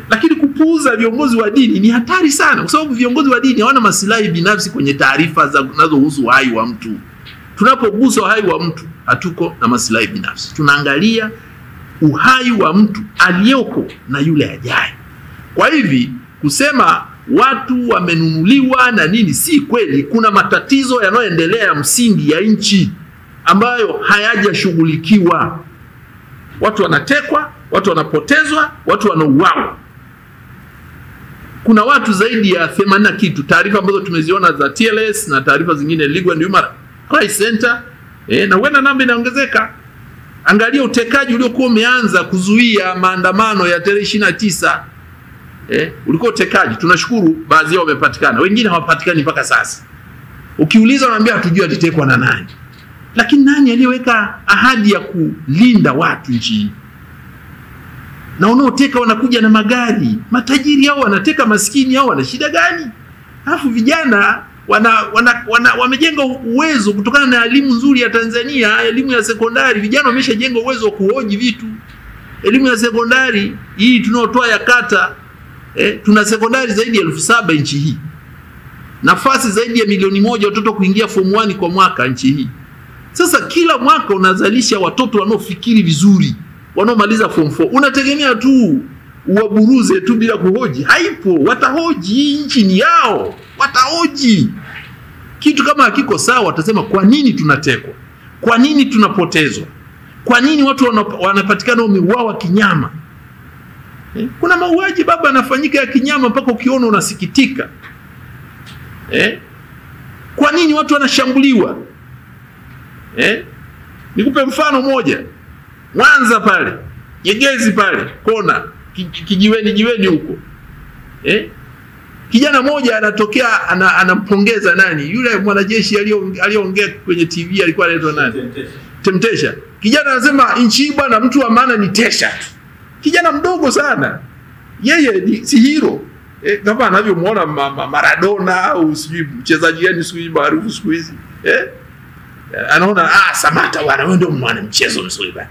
Lakini kupuuza viongozi wa dini ni hatari sana, kwa sababu viongozi wa dini hawana maslahi binafsi kwenye taarifa zinazohusu uhai wa mtu. Tunapogusa uhai wa mtu, hatuko na maslahi binafsi. Tunaangalia uhai wa mtu aliyoko na yule ajaye. Kwa hivi kusema watu wamenunuliwa na nini si kweli. Kuna matatizo yanayoendelea ya msingi ya nchi ambayo hayajashughulikiwa. Watu wanatekwa, watu wanapotezwa, watu wanauawa. Kuna watu zaidi ya 80 kitu, taarifa ambazo tumeziona za TLS na taarifa zingine Legal and Human Rights Center, na wena namba inaongezeka. Angalia utekaji uliokuwa umeanza kuzuia maandamano ya tarehe 29. Ulikuwa utekaji, tunashukuru baadhi yao wamepatikana, wengine hawapatikani mpaka sasa. Ukiuliza wanaambia hatujui alitekwa na nani. Lakini nani aliyeweka ahadi ya kulinda watu nchi hii? Na wanaoteka wanakuja na magari, matajiri hao wanateka maskini hao, wana shida gani? Alafu vijana wamejenga uwezo kutokana na elimu nzuri ya Tanzania, elimu ya sekondari. Vijana wameshajenga uwezo wa kuhoji vitu. Elimu ya sekondari hii tunaotoa ya kata, tuna sekondari zaidi ya 7,000 nchi hii. Nafasi zaidi ya 1,000,000 watoto kuingia form 1 kwa mwaka nchi hii. Sasa kila mwaka unazalisha watoto wanaofikiri vizuri, wanaomaliza form 4. Unategemea tu uwaburuze tu bila kuhoji? Haipo. Watahoji, nchi ni yao. Watahoji. Kitu kama hakiko sawa, watasema kwa nini tunatekwa? Kwa nini tunapotezwa? Kwa nini watu wanapatikana wameuawa kinyama? Kuna mauaji baba yanafanyika ya kinyama mpaka ukiona unasikitika. Kwa nini watu wanashambuliwa? Nikupe mfano moja. Mwanza pale, Nyegezi pale, kona, kijiweni huko. Kijana moja anatokea anampongeza nani? Yule mwanajeshi aliyoongea kwenye TV alikuwa anaitwa nani? Temptation. Kijana anasema nchi hii bwana mtu wa maana ni Tesha. Kijana mdogo sana. Yeye si hero. Kama anavyomuona Maradona au sijui mchezaji gani sijui maarufu siku hizi. Anaona Samata bwana wewe ndio mwana mchezo mzuri bwana.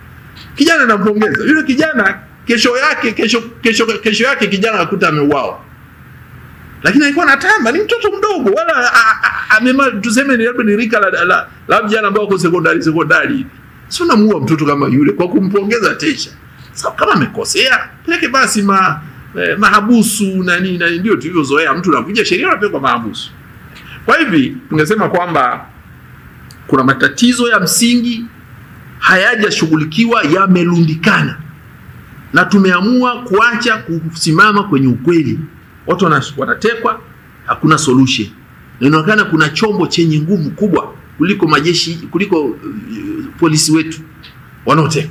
Kijana anampongeza. Yule kijana kesho yake kijana akakuta ameuawa. Lakini alikuwa anatamba, ni mtoto mdogo wala tuseme ni labda ni rika la vijana ambao wako sekondari. Sio namuua mtoto kama yule kwa kumpongeza Tesha. Sasa kama amekosea, peleke basi mahabusu na nini, ndio tulivyozoea. Mtu anakuja sheria anapelekwa mahabusu. Kwa hivi tungesema kwamba kuna matatizo ya msingi hayajashughulikiwa, yamelundikana. Na tumeamua kuacha kusimama kwenye ukweli. Watu wanatekwa, hakuna solution. Na inaonekana kuna chombo chenye nguvu kubwa kuliko majeshi, kuliko polisi wetu wanaoteka.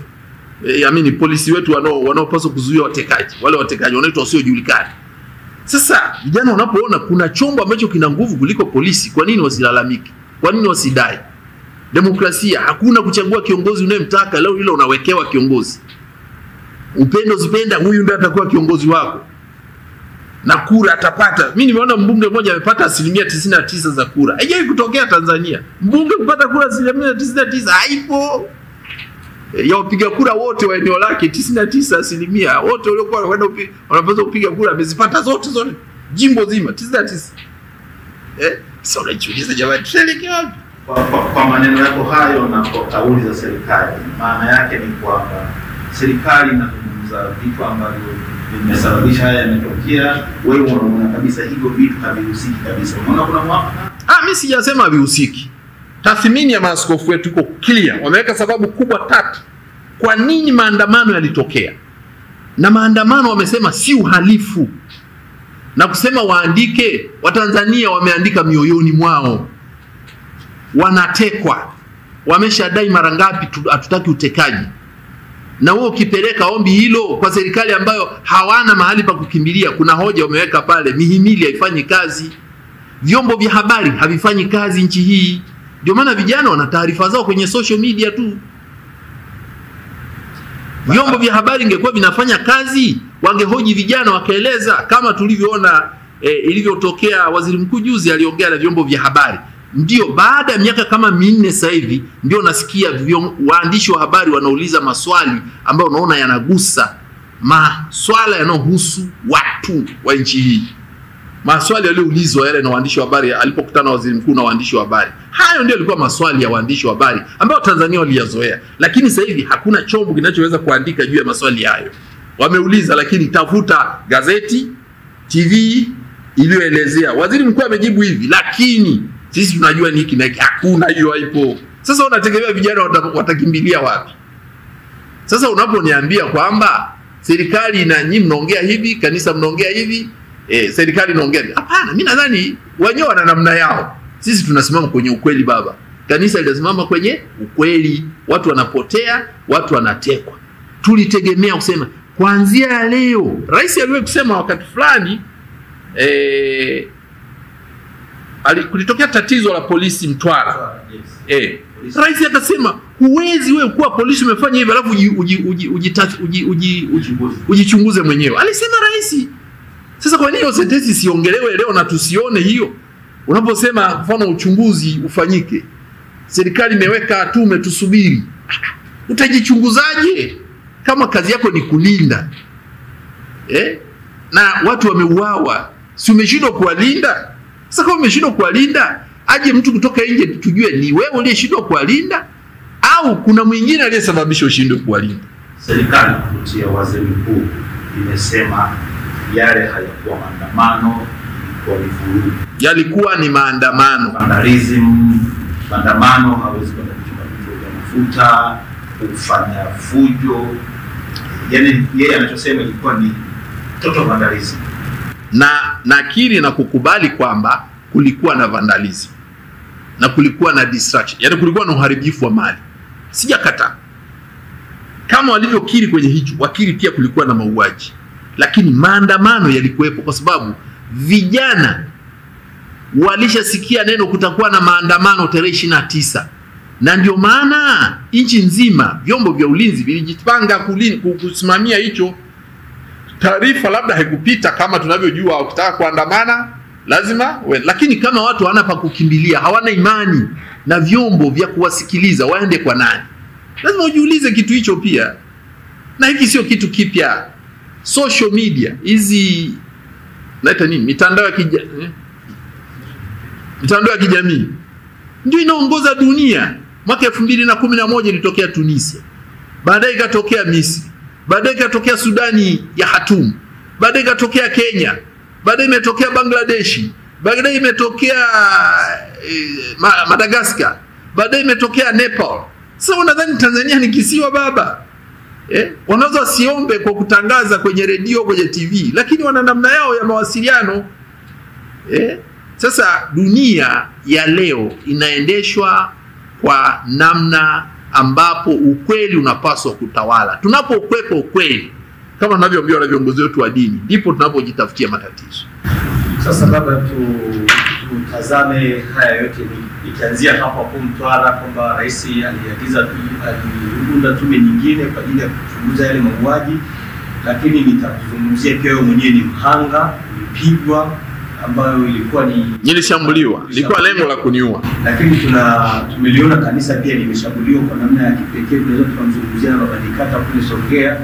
Polisi wetu wanaopaswa kuzuia watekaji. Wale watekaji wanaitwa wasiojulikana. Sasa vijana wanapoona kuna chombo ambacho kina nguvu kuliko polisi, kwa nini wasilalamiki? Kwa nini wasidai? Demokrasia, hakuna kuchagua kiongozi unayemtaka, leo ile unawekewa kiongozi. Upendo zipenda huyu ndiye atakuwa kiongozi wako. Na kura atapata. Mimi nimeona mbunge mmoja amepata 99% za kura. Haijawahi kutokea Tanzania. Mbunge kupata kura 99% haipo. Ya wapiga kura wote wa eneo lake 99% wote waliokuwa wanapaswa kupiga kura amezipata zote. Jimbo zima 99. Sasa unajiuliza jamani tuelekea wapi? Kwa maneno yako hayo na kwa kauli za serikali, maana yake ni kwamba serikali inazungumza vitu ambavyo vimesababisha haya yametokea. Wewe unaona kabisa hivyo vitu havihusiki kabisa. Unaona kuna mwafaka? Mimi sijasema havihusiki. Tathmini ya maaskofu wetu iko clear. Wameweka sababu kubwa 3 kwa nini maandamano yalitokea. Na maandamano wamesema si uhalifu. Na kusema waandike, Watanzania wameandika mioyoni mwao. Wanatekwa. Wameshadai mara ngapi hatutaki utekaji. Na wewe ukipeleka ombi hilo kwa serikali ambayo hawana mahali pa kukimbilia, kuna hoja wameweka pale, mihimili haifanyi kazi. Vyombo vya habari havifanyi kazi nchi hii. Ndio maana vijana wana taarifa zao kwenye social media tu. Vyombo vya habari ingekuwa vinafanya kazi, wangehoji vijana wakaeleza, kama tulivyoona ilivyotokea waziri mkuu juzi aliongea na vyombo vya habari. Ndio baada ya miaka kama 4 sasa hivi ndio nasikia waandishi wa habari wanauliza maswali ambayo unaona yanagusa maswala yanayohusu watu wa nchi hii. Maswali yaliyoulizwa yale na waandishi wa habari alipokutana waziri mkuu na waandishi wa habari. Hayo ndio yalikuwa maswali ya waandishi wa habari ambao Tanzania waliyazoea. Lakini sasa hivi hakuna chombo kinachoweza kuandika juu ya maswali hayo. Wameuliza, lakini tafuta gazeti, TV iliyoelezea. Waziri mkuu amejibu hivi, lakini sisi tunajua ni hiki na hiki. Hakuna, hiyo haipo. Sasa unategemea vijana watakimbilia wapi? Sasa unaponiambia kwamba serikali na nyinyi mnaongea hivi, kanisa mnaongea hivi, serikali inaongea hivi. Hapana, mimi nadhani wenyewe wana namna yao. Sisi tunasimama kwenye ukweli baba. Kanisa linasimama kwenye ukweli. Watu wanapotea, watu wanatekwa. Tulitegemea kusema kuanzia leo, rais aliwahi kusema wakati fulani kulitokea tatizo la polisi Mtwara. Rais akasema huwezi wewe kuwa polisi umefanya hivi alafu ujichunguze mwenyewe. Alisema rais. Sasa kwa nini hiyo sentensi siongelewe leo na tusione hiyo? Unaposema mfano uchunguzi ufanyike, serikali imeweka tume tusubiri, utajichunguzaje kama kazi yako ni kulinda? Na watu wameuawa, si umeshindwa kuwalinda? Sasa kama umeshindwa kuwalinda, aje mtu kutoka nje tujue ni wewe uliyeshindwa kuwalinda au kuna mwingine aliyesababisha ushindwe kuwalinda. Serikali kupitia waziri mkuu imesema yale hayakuwa maandamano, yalikuwa ni maandamano. Vandalism, maandamano hawezi kwenda kuchoma vituo vya mafuta, kufanya fujo. Yaani yeye anachosema ilikuwa ni total vandalism. Na nakiri na kukubali kwamba kulikuwa na vandalism. Na kulikuwa na distraction. Yaani kulikuwa na uharibifu wa mali. Sijakataa. Kama walivyokiri kwenye hicho, wakiri pia kulikuwa na mauaji. Lakini maandamano yalikuwepo kwa sababu vijana walishasikia neno kutakuwa na maandamano tarehe 29. Na ndio maana nchi nzima vyombo vya ulinzi vilijipanga kusimamia hicho. Taarifa labda haikupita kama tunavyojua, ukitaka kuandamana lazima lakini kama watu hawana pa kukimbilia, hawana imani na vyombo vya kuwasikiliza, waende kwa nani? Lazima ujiulize kitu hicho pia. Na hiki sio kitu kipya. Social media hizi naita nini? Mitandao ya kijamii ndio inaongoza dunia. Mwaka 2011 ilitokea Tunisia. Baadaye ikatokea Misri. Baadaye ikatokea Sudani ya Khartoum. Baadaye ikatokea Kenya. Baadaye imetokea Bangladesh. Baadaye imetokea Madagascar. Baadaye imetokea Nepal. Sasa unadhani Tanzania ni kisiwa baba? Wanaweza siombe kwa kutangaza kwenye redio, kwenye TV, lakini wana namna yao ya mawasiliano. Sasa dunia ya leo inaendeshwa kwa namna ambapo ukweli unapaswa kutawala. Tunapokwepa ukweli, kama tunavyoambiwa na viongozi wetu wa dini, ndipo tunapojitafutia matatizo. Sasa baba, tutazame haya yote ikianzia hapo Mtwara kwamba rais aliunda tume nyingine kwa ajili ya kuchunguza yale mauaji, lakini nitazungumzia pia wewe mwenyewe ni mhanga, ulipigwa, ambayo nilishambuliwa, ilikuwa lengo la kuniua. Lakini tumeliona kanisa pia limeshambuliwa kwa namna ya kipekee. Tunaweza kumzungumzia na Baba Nikata kule Songea.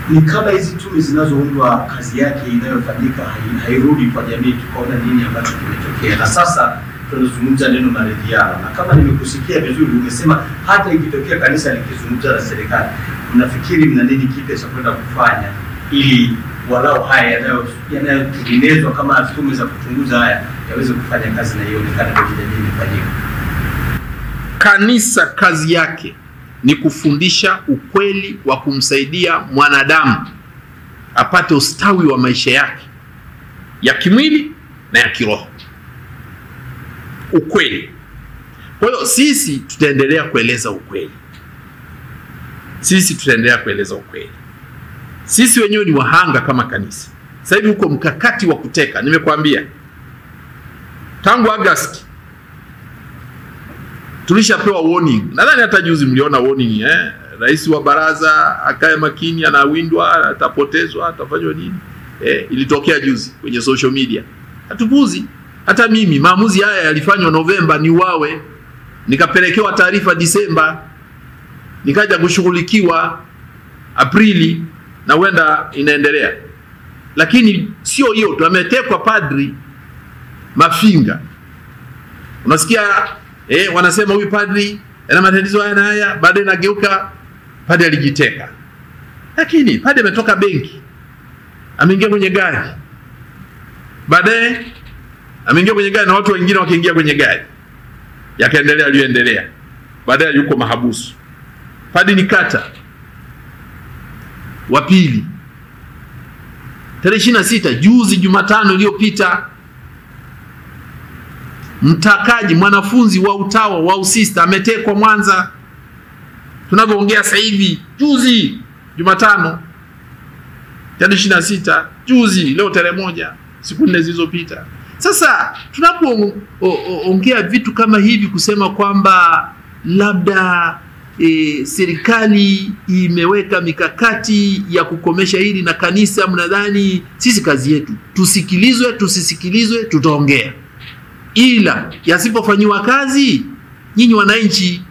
Ni kama hizi tume zinazoundwa kazi yake inayofanyika hairudi kwa jamii, tukaona nini ambacho kimetokea. Na sasa tunazungumza neno maridhiano, na kama nimekusikia vizuri umesema hata ikitokea kanisa likizungumza na serikali, mnafikiri mna nini kipya cha kwenda kufanya ili walau haya yanayotengenezwa kama tume za kuchunguza haya yaweze kufanya kazi na ionekane kwa jamii ifanyike? Kanisa kazi yake ni kufundisha ukweli wa kumsaidia mwanadamu apate ustawi wa maisha yake ya kimwili na ya kiroho. Ukweli. Kwa hiyo sisi tutaendelea kueleza ukweli. Sisi wenyewe ni wahanga kama kanisa. Sasa hivi huko mkakati wa kuteka, nimekwambia. Tangu Agosti tulishapewa warning. Nadhani hata juzi mliona warning Rais wa baraza akae makini, anawindwa, atapotezwa, atafanywa nini? Ilitokea juzi kwenye social media. Hatupuzi. Hata mimi maamuzi haya yalifanywa Novemba ni wawe. Nikapelekewa taarifa Disemba. Nikaja kushughulikiwa Aprili na wenda inaendelea. Lakini sio hiyo, tumetekwa padri Mafinga. Unasikia wanasema huyu padri ana matatizo haya na haya, baadaye nageuka padri alijiteka. Lakini padri ametoka benki, ameingia kwenye gari. Baadaye ameingia kwenye gari na watu wengine wakiingia kwenye gari. Yakaendelea aliyoendelea. Baadaye yuko mahabusu. Padri Nikata wa pili tarehe 26 juzi Jumatano iliyopita, mtakaji mwanafunzi wa utawa wa usista ametekwa Mwanza. Tunavyoongea sasa hivi, juzi Jumatano tarehe 26, juzi leo tarehe 1, siku 4 zilizopita. Sasa tunapoongea vitu kama hivi kusema kwamba labda serikali imeweka mikakati ya kukomesha hili na kanisa, mnadhani sisi kazi yetu tusikilizwe tusisikilizwe tutaongea, ila yasipofanywa kazi nyinyi wananchi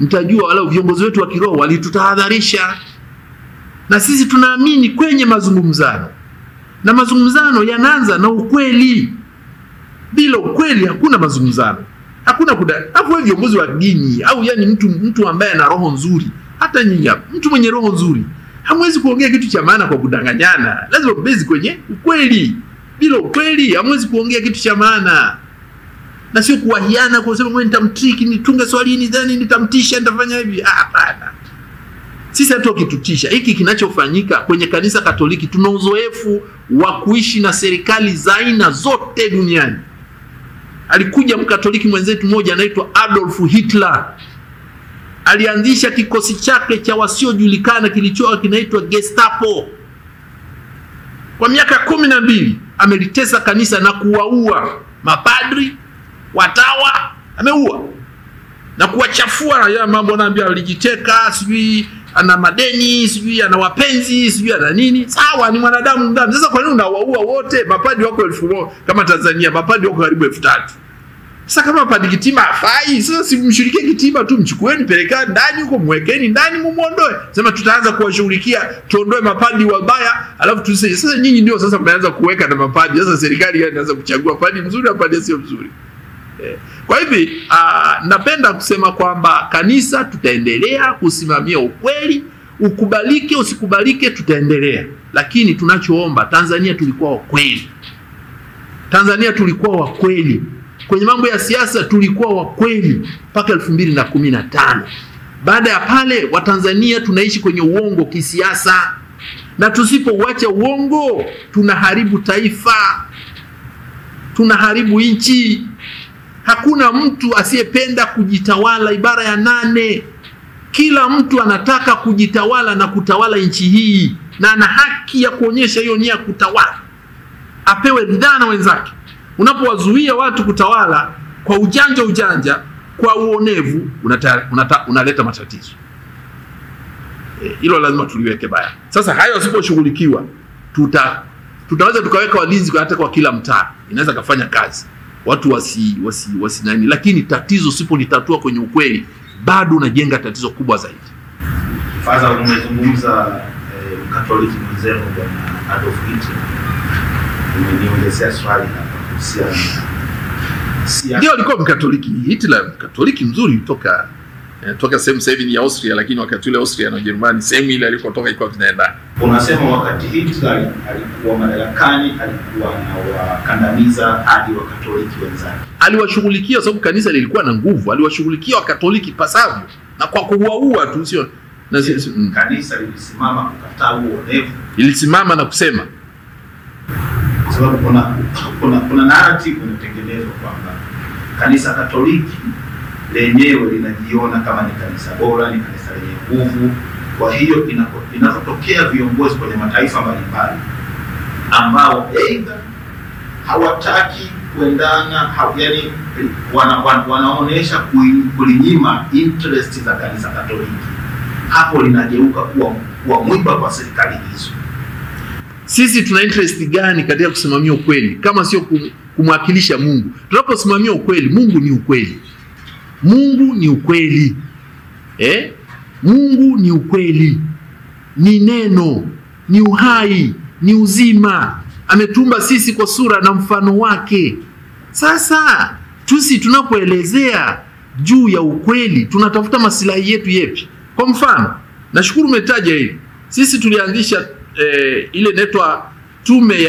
mtajua, wala viongozi wetu wa kiroho walitutahadharisha. Na sisi tunaamini kwenye mazungumzano, na mazungumzano yanaanza na ukweli. Bila ukweli hakuna mazungumzano. Hakuna hapo viongozi wa dini au yani mtu ambaye ana roho nzuri, hata nyinyi mtu mwenye roho nzuri hamwezi kuongea kitu cha maana kwa kudanganyana. Lazima base kwenye ukweli. Bila ukweli hamwezi kuongea kitu cha maana. Na sio kuwahiana kwa sababu nitamtriki, nitunge swali hili ndani nitamtisha, nitafanya hivi. Hapana. Sisi hata ukitutisha, hiki kinachofanyika kwenye kanisa Katoliki, tuna uzoefu wa kuishi na serikali za aina zote duniani. Alikuja Mkatoliki mwenzetu mmoja anaitwa Adolf Hitler. Alianzisha kikosi chake cha wasiojulikana kilichokuwa kinaitwa Gestapo. Kwa miaka 12 amelitesa kanisa na kuwaua mapadri, watawa, ameua. Na kuwachafua ya mambo naambia alijiteka, sijui ana madeni, sijui ana wapenzi, sijui ana nini. Sawa, ni mwanadamu ndani. Sasa kwa nini unawaua wote? Mapadri wako 1000 kama Tanzania, mapadri wako karibu 3000. Sasa kama padri Kitima hafai, sasa simshirikie Kitima tu, mchukueni peleka ndani huko, mwekeni ndani mumuondoe. Sema tutaanza kuwashughulikia, tuondoe mapadri wabaya, alafu tusije. Sasa nyinyi ndio sasa mnaanza kuweka na mapadri. Sasa serikali inaanza kuchagua padri mzuri na padri sio mzuri. Kwa hivi napenda kusema kwamba kanisa tutaendelea kusimamia ukweli, ukubalike usikubalike tutaendelea. Lakini tunachoomba, Tanzania tulikuwa wakweli. Tanzania tulikuwa wakweli. Kwenye mambo ya siasa tulikuwa wakweli mpaka 2015. Baada ya pale Watanzania tunaishi kwenye uongo kisiasa. Na tusipouacha uongo tunaharibu taifa. Tunaharibu nchi. Hakuna mtu asiyependa kujitawala. Ibara ya 8. Kila mtu anataka kujitawala na kutawala nchi hii, na ana haki ya kuonyesha hiyo nia kutawala. Apewe ridhaa na wenzake. Unapowazuia watu kutawala kwa ujanja, kwa uonevu, unaleta matatizo. Hilo lazima tuliweke baya. Sasa hayo yasiposhughulikiwa, tutaweza tukaweka walinzi hata kwa kila mtaa. Inaweza kufanya kazi. Watu wasi nani, lakini tatizo usipolitatua kwenye ukweli, bado unajenga tatizo kubwa zaidi. Faza, umezungumza Katoliki mwenzetu Bwana Adolf Hitler. Umeniongezea swali hapa kuhusiana na ndio alikuwa Mkatoliki. Hitler Mkatoliki mzuri kutoka toka sehemu sasa hivi ni Austria, lakini wakati ule Austria na Ujerumani sehemu ile alikotoka ilikuwa vinaenda. Unasema wakati Hitler alikuwa madarakani alikuwa anawakandamiza hadi Wakatoliki wenzake. Aliwashughulikia sababu kanisa lilikuwa na nguvu, aliwashughulikia Wakatoliki pasavyo na kwa kuwaua tu, sio na kanisa lilisimama kukataa uonevu. Ilisimama na kusema, kwa sababu kuna narrative inatengenezwa kwamba kanisa Katoliki lenyewe linajiona kama ni kanisa bora, ni kanisa lenye nguvu. Kwa hiyo inapotokea viongozi kwenye mataifa mbalimbali ambao aidha hawataki kuendana, yani wanaonesha kulinyima interest za kanisa Katoliki, hapo linageuka kuwa mwiba kwa serikali hizo. Sisi tuna interest gani katika kusimamia ukweli kama sio kumwakilisha Mungu? Tunaposimamia ukweli, Mungu ni ukweli. Mungu ni ukweli. Mungu ni ukweli. Ni neno, ni uhai, ni uzima. Ametumba sisi kwa sura na mfano wake. Sasa tunapoelezea juu ya ukweli, tunatafuta maslahi yetu yepi? Kwa mfano, nashukuru umetaja hili. Sisi tulianzisha ile inaitwa tume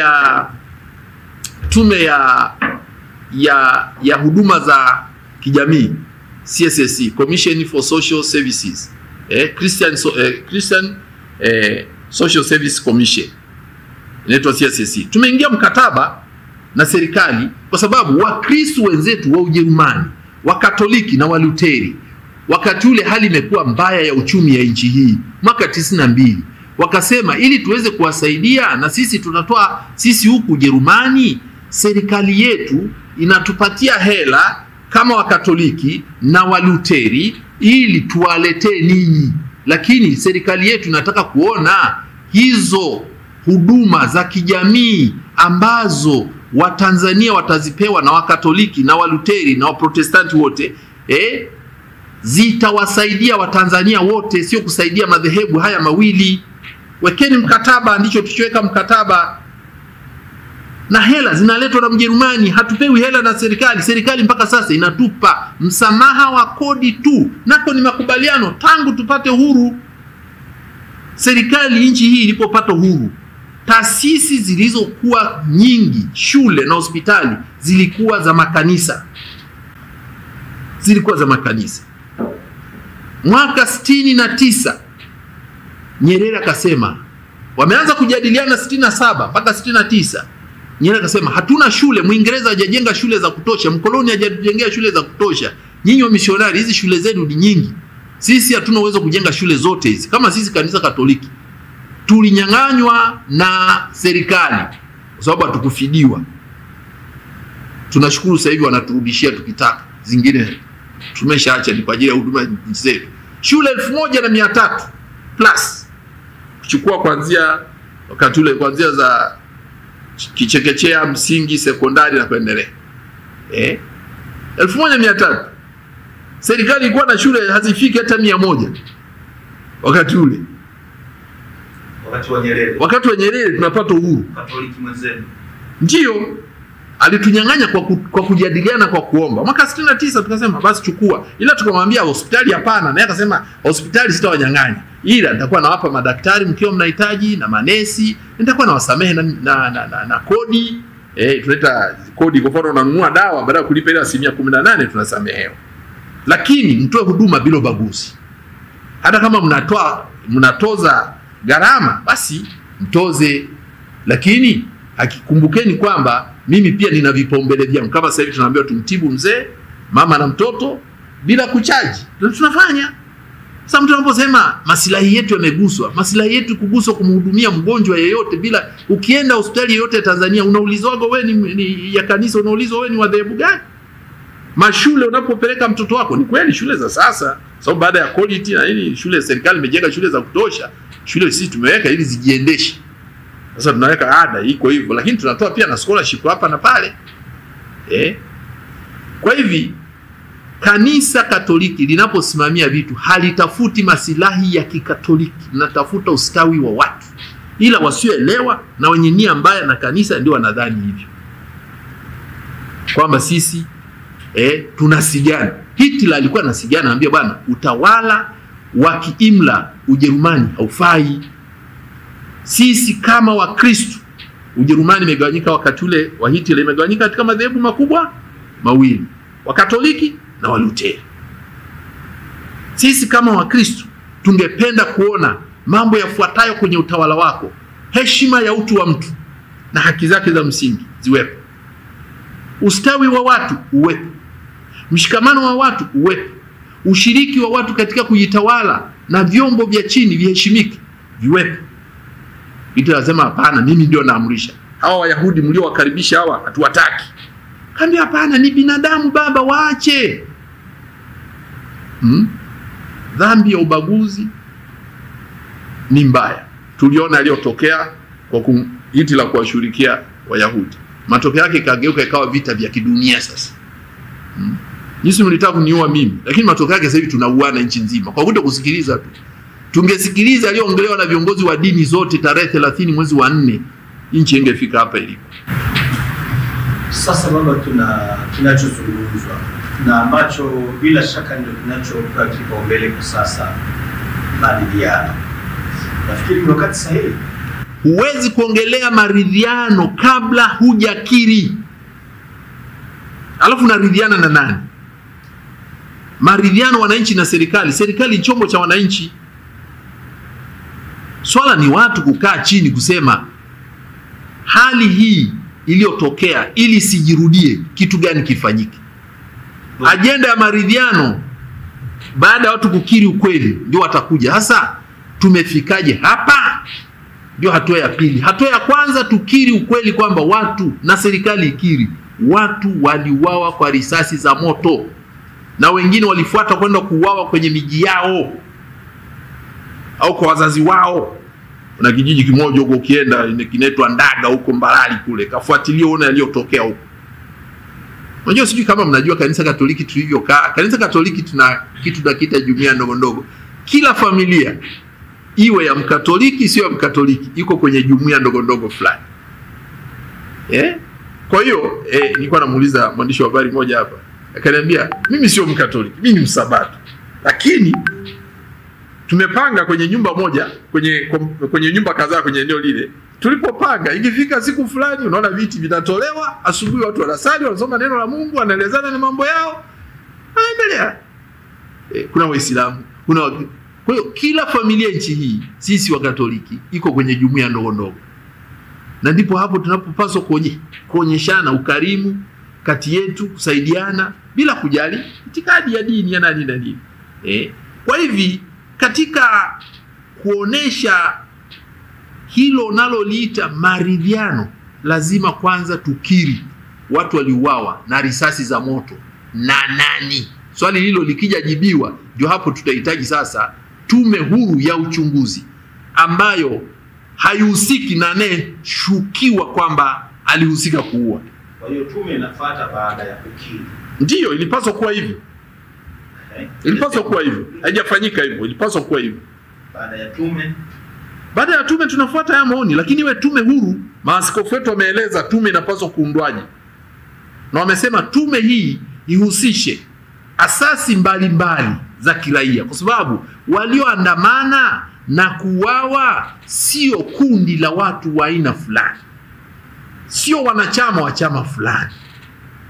ya huduma za kijamii, CSSC, Commission for Social Services, Christian Social Service Commission, inaitwa CSSC. Tumeingia mkataba na serikali kwa sababu Wakristo wenzetu wa Ujerumani, Wakatoliki na Waluteri, wakati ule hali imekuwa mbaya ya uchumi ya nchi hii mwaka 92, wakasema ili tuweze kuwasaidia na sisi tunatoa, sisi huku Ujerumani serikali yetu inatupatia hela kama Wakatoliki na Waluteri ili tuwaletee ninyi, lakini serikali yetu inataka kuona hizo huduma za kijamii ambazo Watanzania watazipewa na Wakatoliki na Waluteri na Waprotestanti wote zitawasaidia Watanzania wote, sio kusaidia madhehebu haya mawili. Wekeni mkataba. Ndicho tulichoweka mkataba, na hela zinaletwa na Mjerumani. Hatupewi hela na serikali. Serikali mpaka sasa inatupa msamaha wa kodi tu, nako ni makubaliano tangu tupate uhuru. Serikali nchi hii ilipopata uhuru, taasisi zilizokuwa nyingi, shule na hospitali, zilikuwa za makanisa. Mwaka 69 Nyerere akasema, wameanza kujadiliana 67 mpaka 69. Nyerere akasema hatuna shule, Muingereza hajajenga shule za kutosha, mkoloni hajajengea shule za kutosha. Nyinyi wa misionari, hizi shule zenu ni nyingi. Sisi hatuna uwezo kujenga shule zote hizi. Kama sisi kanisa Katoliki tulinyang'anywa na serikali kwa sababu hatukufidiwa. Tunashukuru sasa hivi wanaturudishia tukitaka. Zingine tumeshaacha ni kwa ajili ya huduma zetu. Shule 1300 plus kuchukua kuanzia wakati ule, kuanzia za kichekechea, msingi, sekondari na kuendelea. 1300. Serikali ilikuwa na shule hazifiki hata 100 wakati ule. Wakati wa Nyerere tunapata uhuru. Katoliki mwenzetu ndio alitunyang'anya kwa kujadiliana, kwa kuomba. Mwaka 69 tukasema basi chukua, ila tukamwambia hospitali hapana, na yeye akasema hospitali sitawanyang'anya, ila nitakuwa nawapa madaktari mkiwa mnahitaji na manesi, nitakuwa nawasamehe na kodi. Tunaita kodi. Kwa mfano unanunua dawa, baada ya kulipa ile 18% tunasamehewa, lakini mtoe huduma bila ubaguzi. Hata kama mnatoza gharama, basi mtoze, lakini hakikumbukeni kwamba mimi pia nina vipaumbele vyangu. Kama sasa hivi tunaambiwa tumtibu mzee, mama na mtoto bila kuchaji, tunafanya. Sasa mtu anaposema maslahi yetu yameguswa, maslahi yetu kuguswa kumhudumia mgonjwa yeyote bila, ukienda hospitali yoyote ya Tanzania unaulizwa wewe ni ya kanisa, unaulizwa wewe ni wa dhehebu gani? Mashule unapopeleka mtoto wako, ni kweli shule za sasa sababu baada ya quality na nini, shule serikali imejenga shule za kutosha, shule sisi tumeweka ili zijiendeshe. Sasa tunaweka ada iko hivyo, lakini tunatoa pia na scholarship hapa na pale. Kwa hivi kanisa Katoliki linaposimamia vitu halitafuti masilahi ya Kikatoliki, linatafuta ustawi wa watu. Ila wasioelewa na wenye nia mbaya na kanisa ndio wanadhani hivyo, kwamba sisi tunasigana. Hitler alikuwa anasigana, anambia bwana, utawala wa kiimla Ujerumani haufai. Sisi kama Wakristo, Ujerumani imegawanyika wakati ule wa Hitler, imegawanyika katika madhehebu makubwa mawili, Wakatoliki na Waluteri. Sisi kama Wakristo tungependa kuona mambo yafuatayo kwenye utawala wako: heshima ya utu wa mtu na haki zake za msingi ziwepo, ustawi wa watu uwepo, mshikamano wa watu uwepo, ushiriki wa watu katika kujitawala na vyombo vya chini viheshimike viwepo. Hitler anasema hapana, mimi ndio naamrisha. Hawa Wayahudi mliowakaribisha hawa hatuwataki. Kaambia hapana, ni binadamu baba, waache. Dhambi ya ubaguzi ni mbaya. Tuliona aliyotokea kwa Hitler kuwashughulikia Wayahudi. Matokeo yake kageuka ikawa vita vya kidunia sasa. Yesu mlitaka kuniua mimi, lakini matokeo yake sasa hivi tunauana nchi nzima kwa kuto kusikiliza tu. Tungesikiliza aliyoongelewa na viongozi wa dini zote tarehe 30 mwezi wa 4, nchi ingefika hapa ilipo. Sasa baba, tunachozungumzwa na ambacho bila shaka ndio kinachokuwa kipaumbele kwa sasa, maridhiano. Nafikiri ni wakati sahihi. Huwezi kuongelea maridhiano kabla hujakiri. Alafu naridhiana na nani? Maridhiano wananchi na serikali. Serikali ni chombo cha wananchi. Swala ni watu kukaa chini kusema hali hii iliyotokea ili sijirudie, kitu gani kifanyike? Ajenda ya maridhiano baada ya watu kukiri ukweli ndio watakuja. Sasa tumefikaje hapa? Ndio hatua ya pili. Hatua ya kwanza tukiri ukweli kwamba watu na serikali ikiri watu waliuawa kwa risasi za moto na wengine walifuata kwenda kuuawa kwenye miji yao au kwa wazazi wao. Kuna kijiji kimoja huko ukienda kinaitwa Ndaga huko Mbarali kule, kafuatilia uone yaliyotokea huko. Unajua sijui kama mnajua kanisa Katoliki tulivyokaa. Kanisa Katoliki tuna kitu tunakiita jumuiya ndogo ndogo. Kila familia iwe ya Mkatoliki sio ya Mkatoliki iko kwenye jumuiya ndogo ndogo fulani. Kwa hiyo nilikuwa namuuliza mwandishi wa habari mmoja hapa. Akaniambia mimi sio Mkatoliki, mimi ni Msabato. Lakini tumepanga kwenye nyumba moja, kwenye nyumba kadhaa kwenye eneo lile. Tulipopanga ikifika siku fulani unaona viti vinatolewa, asubuhi watu wanasali, wanasoma neno la Mungu, wanaelezana na mambo yao. Anaendelea. Kuna Waislamu, kwa hiyo kila familia nchi hii, sisi wa Katoliki iko kwenye jumuiya ndogo ndogo. Na ndipo hapo tunapopaswa kuonyeshana ukarimu kati yetu, kusaidiana bila kujali itikadi ya dini ya nani na nini. Kwa hivi katika kuonesha hilo naloliita maridhiano, lazima kwanza tukiri watu waliuawa na risasi za moto na nani. Swali hilo likija jibiwa, ndio hapo tutahitaji sasa tume huru ya uchunguzi ambayo haihusiki na anayeshukiwa kwamba alihusika kuua. Kwa hiyo tume inafuata baada ya kukiri. Ndiyo, ilipaswa kuwa hivyo. Ilipaswa kuwa hivyo. Haijafanyika hivyo, ilipaswa kuwa hivyo. Baada ya tume tunafuata ya maoni, lakini iwe tume huru. Maaskofu wetu wameeleza tume inapaswa kuundwaje. Na wamesema tume hii ihusishe asasi mbalimbali za kiraia, kwa sababu walioandamana na kuuawa sio kundi la watu wa aina fulani, sio wanachama wa chama fulani.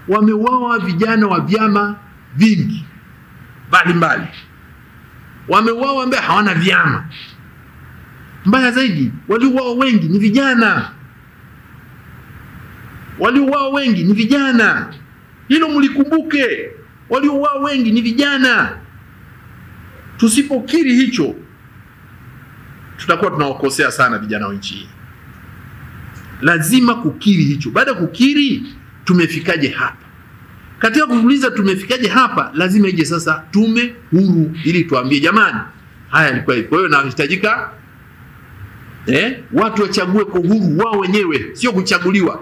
Wameuawa vijana wa vyama vingi mbalimbali, wameuawa ambao hawana vyama. Mbaya zaidi, waliouawa wengi ni vijana. Waliouawa wengi ni vijana. Hilo mlikumbuke. Waliouawa wengi ni vijana. Tusipokiri hicho, tutakuwa tunawakosea sana vijana wa nchi hii. Lazima kukiri hicho. Baada kukiri, tumefikaje hapa? Katika kuuliza tumefikaje hapa, lazima ije sasa tume huru ili tuambie jamani, haya yalikuwa hivi. Kwa hiyo nahitajika watu wachague kwa uhuru wao wenyewe, sio kuchaguliwa.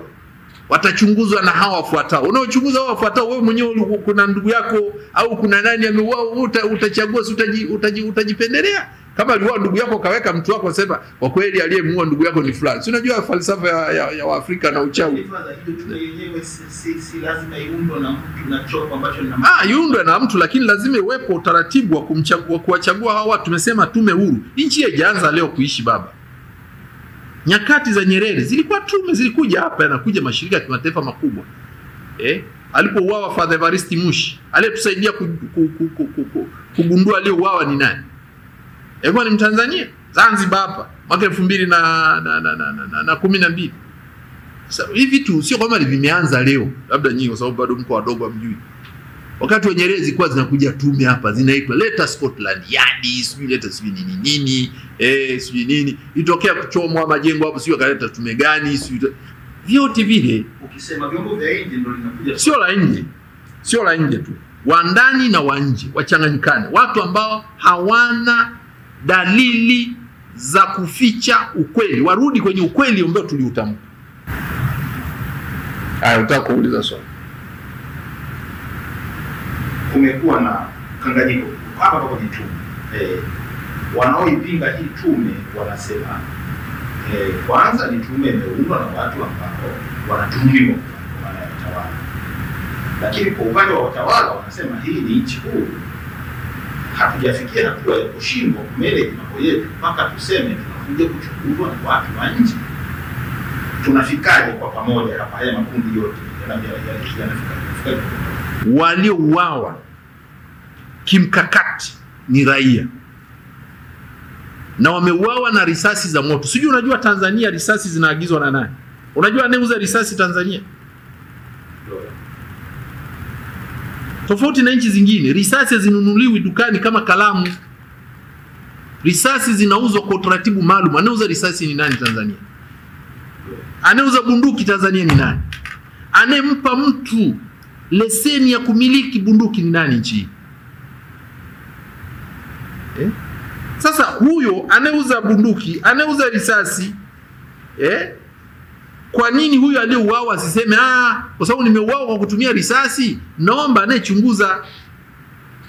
Watachunguzwa na hawa wafuatao. Unaochunguza hawa wafuatao, wewe mwenyewe kuna ndugu yako au kuna nani ameuawa, utachagua, utajipendelea. Kama aliua ndugu yako kaweka mtu wako sema kwa kweli aliyemuua ndugu yako ni fulani. Si unajua falsafa ya Waafrika na uchawi. Si lazima iundwe na mtu na chombo ambacho ni iundwe na mtu, lakini lazima iwepo utaratibu wa kumchagua, kuwachagua hawa watu. Tumesema tume huru. Nchi haijaanza leo kuishi baba. Nyakati za Nyerere zilikuwa tume zilikuja hapa, yanakuja mashirika ya kimataifa makubwa. Alipouawa Father Evariste Mushi, aliyetusaidia kugundua aliyeuawa ni nani? Alikuwa ni Mtanzania, Zanzibar hapa, mwaka 2012. Sasa hivi tu sio kama vimeanza leo, labda nyinyi kwa sababu bado mko wadogo hamjui. Wakati wa Nyerere zilikuwa zinakuja tume hapa, zinaitwa Leta Scotland Yard, sijui leta sijui nini, sijui nini. Itokea kuchomwa majengo hapo, sijui akaleta tume gani, sijui vyote vile. Ukisema vyombo vya nje ndio linakuja. Sio la nje tu. Wa ndani na wa nje wachanganyikane. Watu ambao hawana dalili za kuficha ukweli, warudi kwenye ukweli ambao tuliutamka. Unataka kuuliza swali? Kumekuwa na kanganyiko hapa kwenye tume. Wanaoipinga hii tume wanasema kwanza ni tume imeundwa na watu ambao wanatumiwa kwa maana ya utawala. Lakini kwa upande wa utawala wanasema hii ni nchi huru. Hatujafikia hatua ya kushindwa kumanage mambo yetu mpaka tuseme tunakuja kuchunguzwa na watu wa nje. Tunafikaje kwa pamoja hapa haya makundi yote yanafika? Waliouawa kimkakati ni raia. Na wameuawa na risasi za moto. Sijui unajua Tanzania risasi zinaagizwa na nani? Unajua anayeuza risasi Tanzania? Tofauti na nchi zingine, risasi zinunuliwi dukani kama kalamu. Risasi zinauzwa kwa utaratibu maalum. Anayeuza risasi ni nani Tanzania? Anayeuza bunduki Tanzania ni nani? Anayempa mtu leseni ya kumiliki bunduki ni nani nchi? Sasa huyo anayeuza bunduki, anayeuza risasi, kwa nini huyo aliyeuawa asiseme kwa sababu nimeuawa kwa kutumia risasi? Naomba anayechunguza.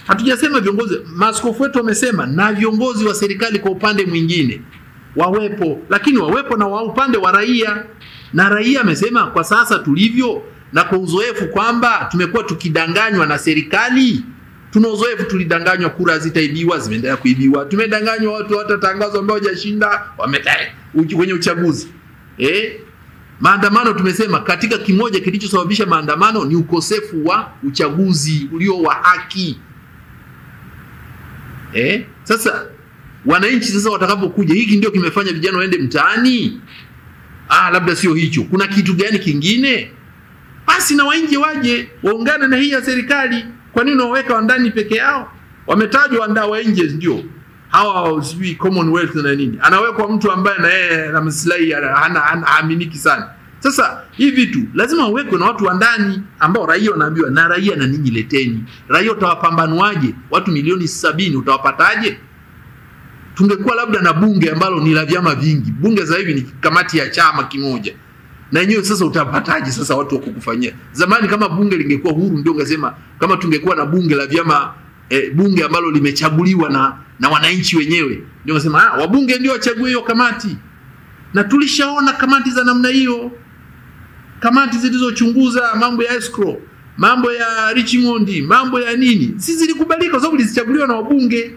Hatujasema viongozi, maaskofu wetu wamesema na viongozi wa serikali kwa upande mwingine wawepo, lakini wawepo na upande wa raia. Na raia amesema kwa sasa tulivyo na kwa uzoefu kwamba tumekuwa tukidanganywa na serikali. Tuna uzoefu, tulidanganywa kura zitaibiwa, zimeendelea kuibiwa. Tumedanganywa watu watatangazwa ambao hawajashinda kwenye uchaguzi. Maandamano tumesema katika kimoja kilichosababisha maandamano ni ukosefu wa uchaguzi ulio wa haki. Sasa wananchi sasa watakapokuja, hiki ndio kimefanya vijana waende mtaani. Labda sio hicho. Kuna kitu gani kingine? Basi na wainje waje waungane na hii ya serikali. Kwa nini waweka wa ndani peke yao? Wametajwa wandao wa nje ndio. Hawa sijui Commonwealth na nini. Anawekwa mtu ambaye na yeye na maslahi haaminiki sana. Sasa hivi vitu lazima wawekwe na watu wa ndani ambao raia wanaambiwa, na raia na ninyi leteni. Raia utawapambanuaje? Watu milioni 70 utawapataje? Tungekuwa labda na bunge ambalo ni la vyama vingi. Bunge sasa hivi ni kamati ya chama kimoja. Na yenyewe sasa utapataje sasa watu wa kukufanyia? Zamani kama bunge lingekuwa huru ndio ungesema, kama tungekuwa na bunge la vyama, bunge ambalo limechaguliwa na wananchi wenyewe, ndio ungesema wabunge ndio wachague hiyo kamati. Na tulishaona kamati za namna hiyo. Kamati zilizochunguza mambo ya escrow, mambo ya Richmond, mambo ya nini, sisi zilikubalika kwa sababu zilichaguliwa na wabunge.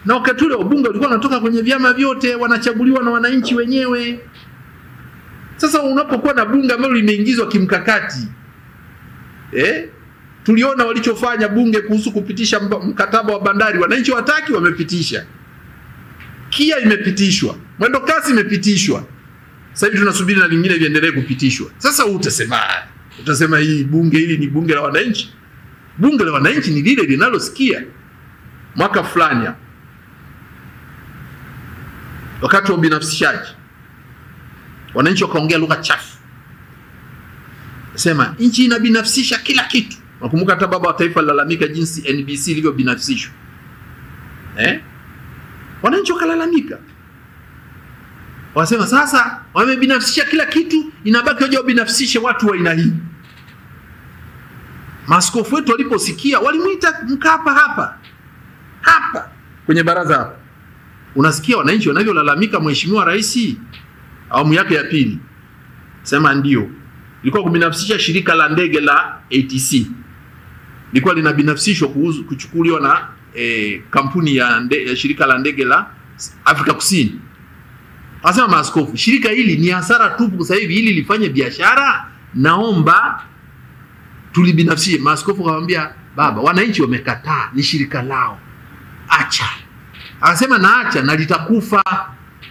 Na wakati ule wabunge walikuwa wanatoka kwenye vyama vyote, wanachaguliwa na wananchi wenyewe. Sasa unapokuwa na bunge ambalo limeingizwa kimkakati, tuliona walichofanya bunge kuhusu kupitisha mkataba wa bandari. Wananchi wataki, wamepitisha. KIA imepitishwa, mwendo kasi imepitishwa. Sasa hivi tunasubiri na lingine viendelee kupitishwa. Sasa utasema hii bunge hili ni bunge la wananchi? Bunge la wananchi ni lile linalosikia. Mwaka fulani wakati wa binafsishaji, wananchi wakaongea lugha chafu. Sema nchi inabinafsisha kila kitu. Nakumbuka hata baba wa taifa lalamika jinsi NBC ilivyo binafsishwa. Wananchi wakalalamika. Wasema sasa wamebinafsisha kila kitu, inabaki waje wabinafsishe watu wa aina hii. Maaskofu wetu waliposikia walimuita Mkapa hapa kwenye baraza hapa. Unasikia wananchi wanavyolalamika Mheshimiwa Rais awamu yake ya pili. Sema ndio. Ilikuwa kubinafsisha shirika la ndege la ATC. Ilikuwa linabinafsishwa kuchukuliwa na kampuni ya shirika la ndege la Afrika Kusini. Asema maaskofu, shirika hili ni hasara tupu sasa hivi, ili lifanye biashara, naomba tulibinafsie. Maaskofu akamwambia, baba, wananchi wamekataa, ni shirika lao, acha. Akasema naacha na litakufa.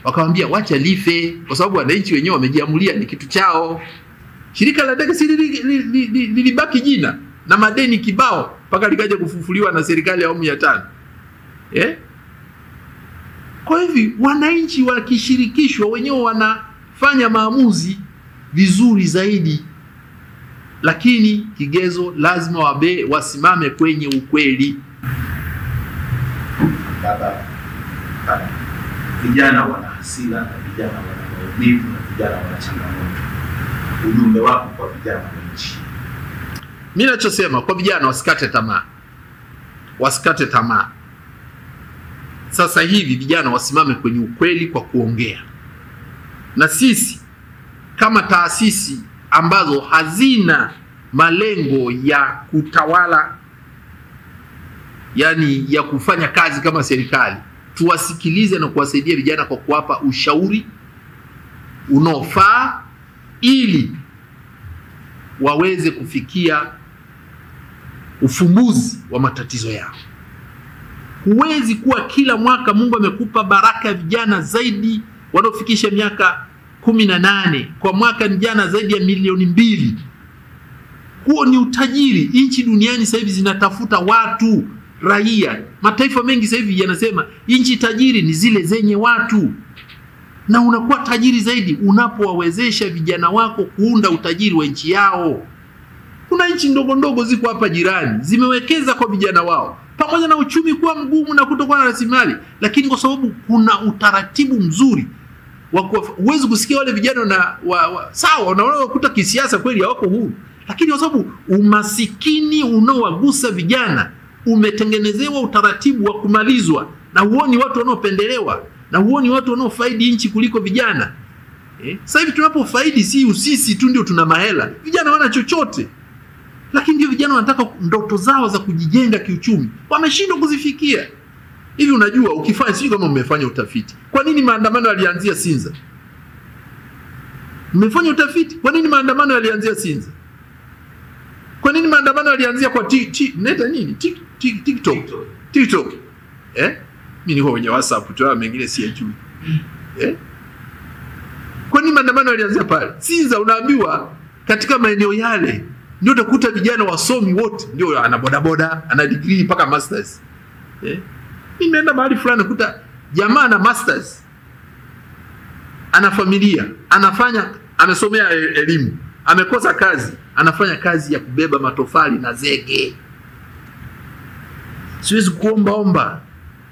Wakamwambia wacha life, kwa sababu wananchi wenyewe wamejiamulia, ni kitu chao. Shirika la ndege si lilibaki jina na madeni kibao mpaka likaja kufufuliwa na serikali ya awamu ya 5. Kwa hivi wananchi wakishirikishwa wenyewe wanafanya maamuzi vizuri zaidi. Lakini kigezo lazima wasimame kwenye ukweli. Baba, vijana wana hasira na vijana wana maumivu na vijana wana changamoto. Ujumbe wako kwa vijana wa nchi? Mimi ninachosema kwa vijana, wasikate tamaa. Wasikate tamaa. Sasa hivi vijana wasimame kwenye ukweli kwa kuongea. Na sisi kama taasisi ambazo hazina malengo ya kutawala, yani ya kufanya kazi kama serikali, tuwasikilize na kuwasaidia vijana kwa kuwapa ushauri unaofaa ili waweze kufikia ufumbuzi wa matatizo yao. Huwezi kuwa kila mwaka Mungu amekupa baraka ya vijana zaidi wanaofikisha miaka 18, kwa mwaka vijana zaidi ya milioni 2. Huo ni utajiri. Nchi duniani sasa hivi zinatafuta watu, raia. Mataifa mengi sasa hivi yanasema nchi tajiri ni zile zenye watu. Na unakuwa tajiri zaidi unapowawezesha vijana wako kuunda utajiri wa nchi yao. Kuna nchi ndogo ndogo ziko hapa jirani, zimewekeza kwa vijana wao, pamoja na uchumi kuwa mgumu na kutokuwa na rasilimali, lakini kwa sababu kuna utaratibu mzuri huwezi kusikia wale vijana na sawa, unaona kuta kisiasa kweli hawako huru, lakini kwa sababu umasikini unaowagusa vijana umetengenezewa utaratibu wa kumalizwa, na huoni watu wanaopendelewa, na huoni watu wanaofaidi nchi kuliko vijana. Sasa hivi tunapofaidi sisi tu ndio tuna mahela, vijana wana chochote. Lakini ndio vijana wanataka ndoto zao za kujijenga kiuchumi, wameshindwa kuzifikia. Hivi unajua, ukifanya, sio kama mmefanya utafiti, kwa nini maandamano yalianzia Sinza? Mmefanya utafiti? Kwa nini maandamano yalianzia Sinza? Kwa nini maandamano yalianzia kwa TikTok? Mimi niko kwenye WhatsApp tu, mengine siyajui. Kwa nini maandamano yalianzia pale? Sinza unaambiwa katika maeneo yale ndio utakuta vijana wasomi wote, ndio ana bodaboda, ana degree mpaka masters. Nimeenda mahali fulani kuta jamaa na masters, ana familia, amesomea elimu, amekosa kazi, anafanya kazi ya kubeba matofali na zege. Siwezi kuomba,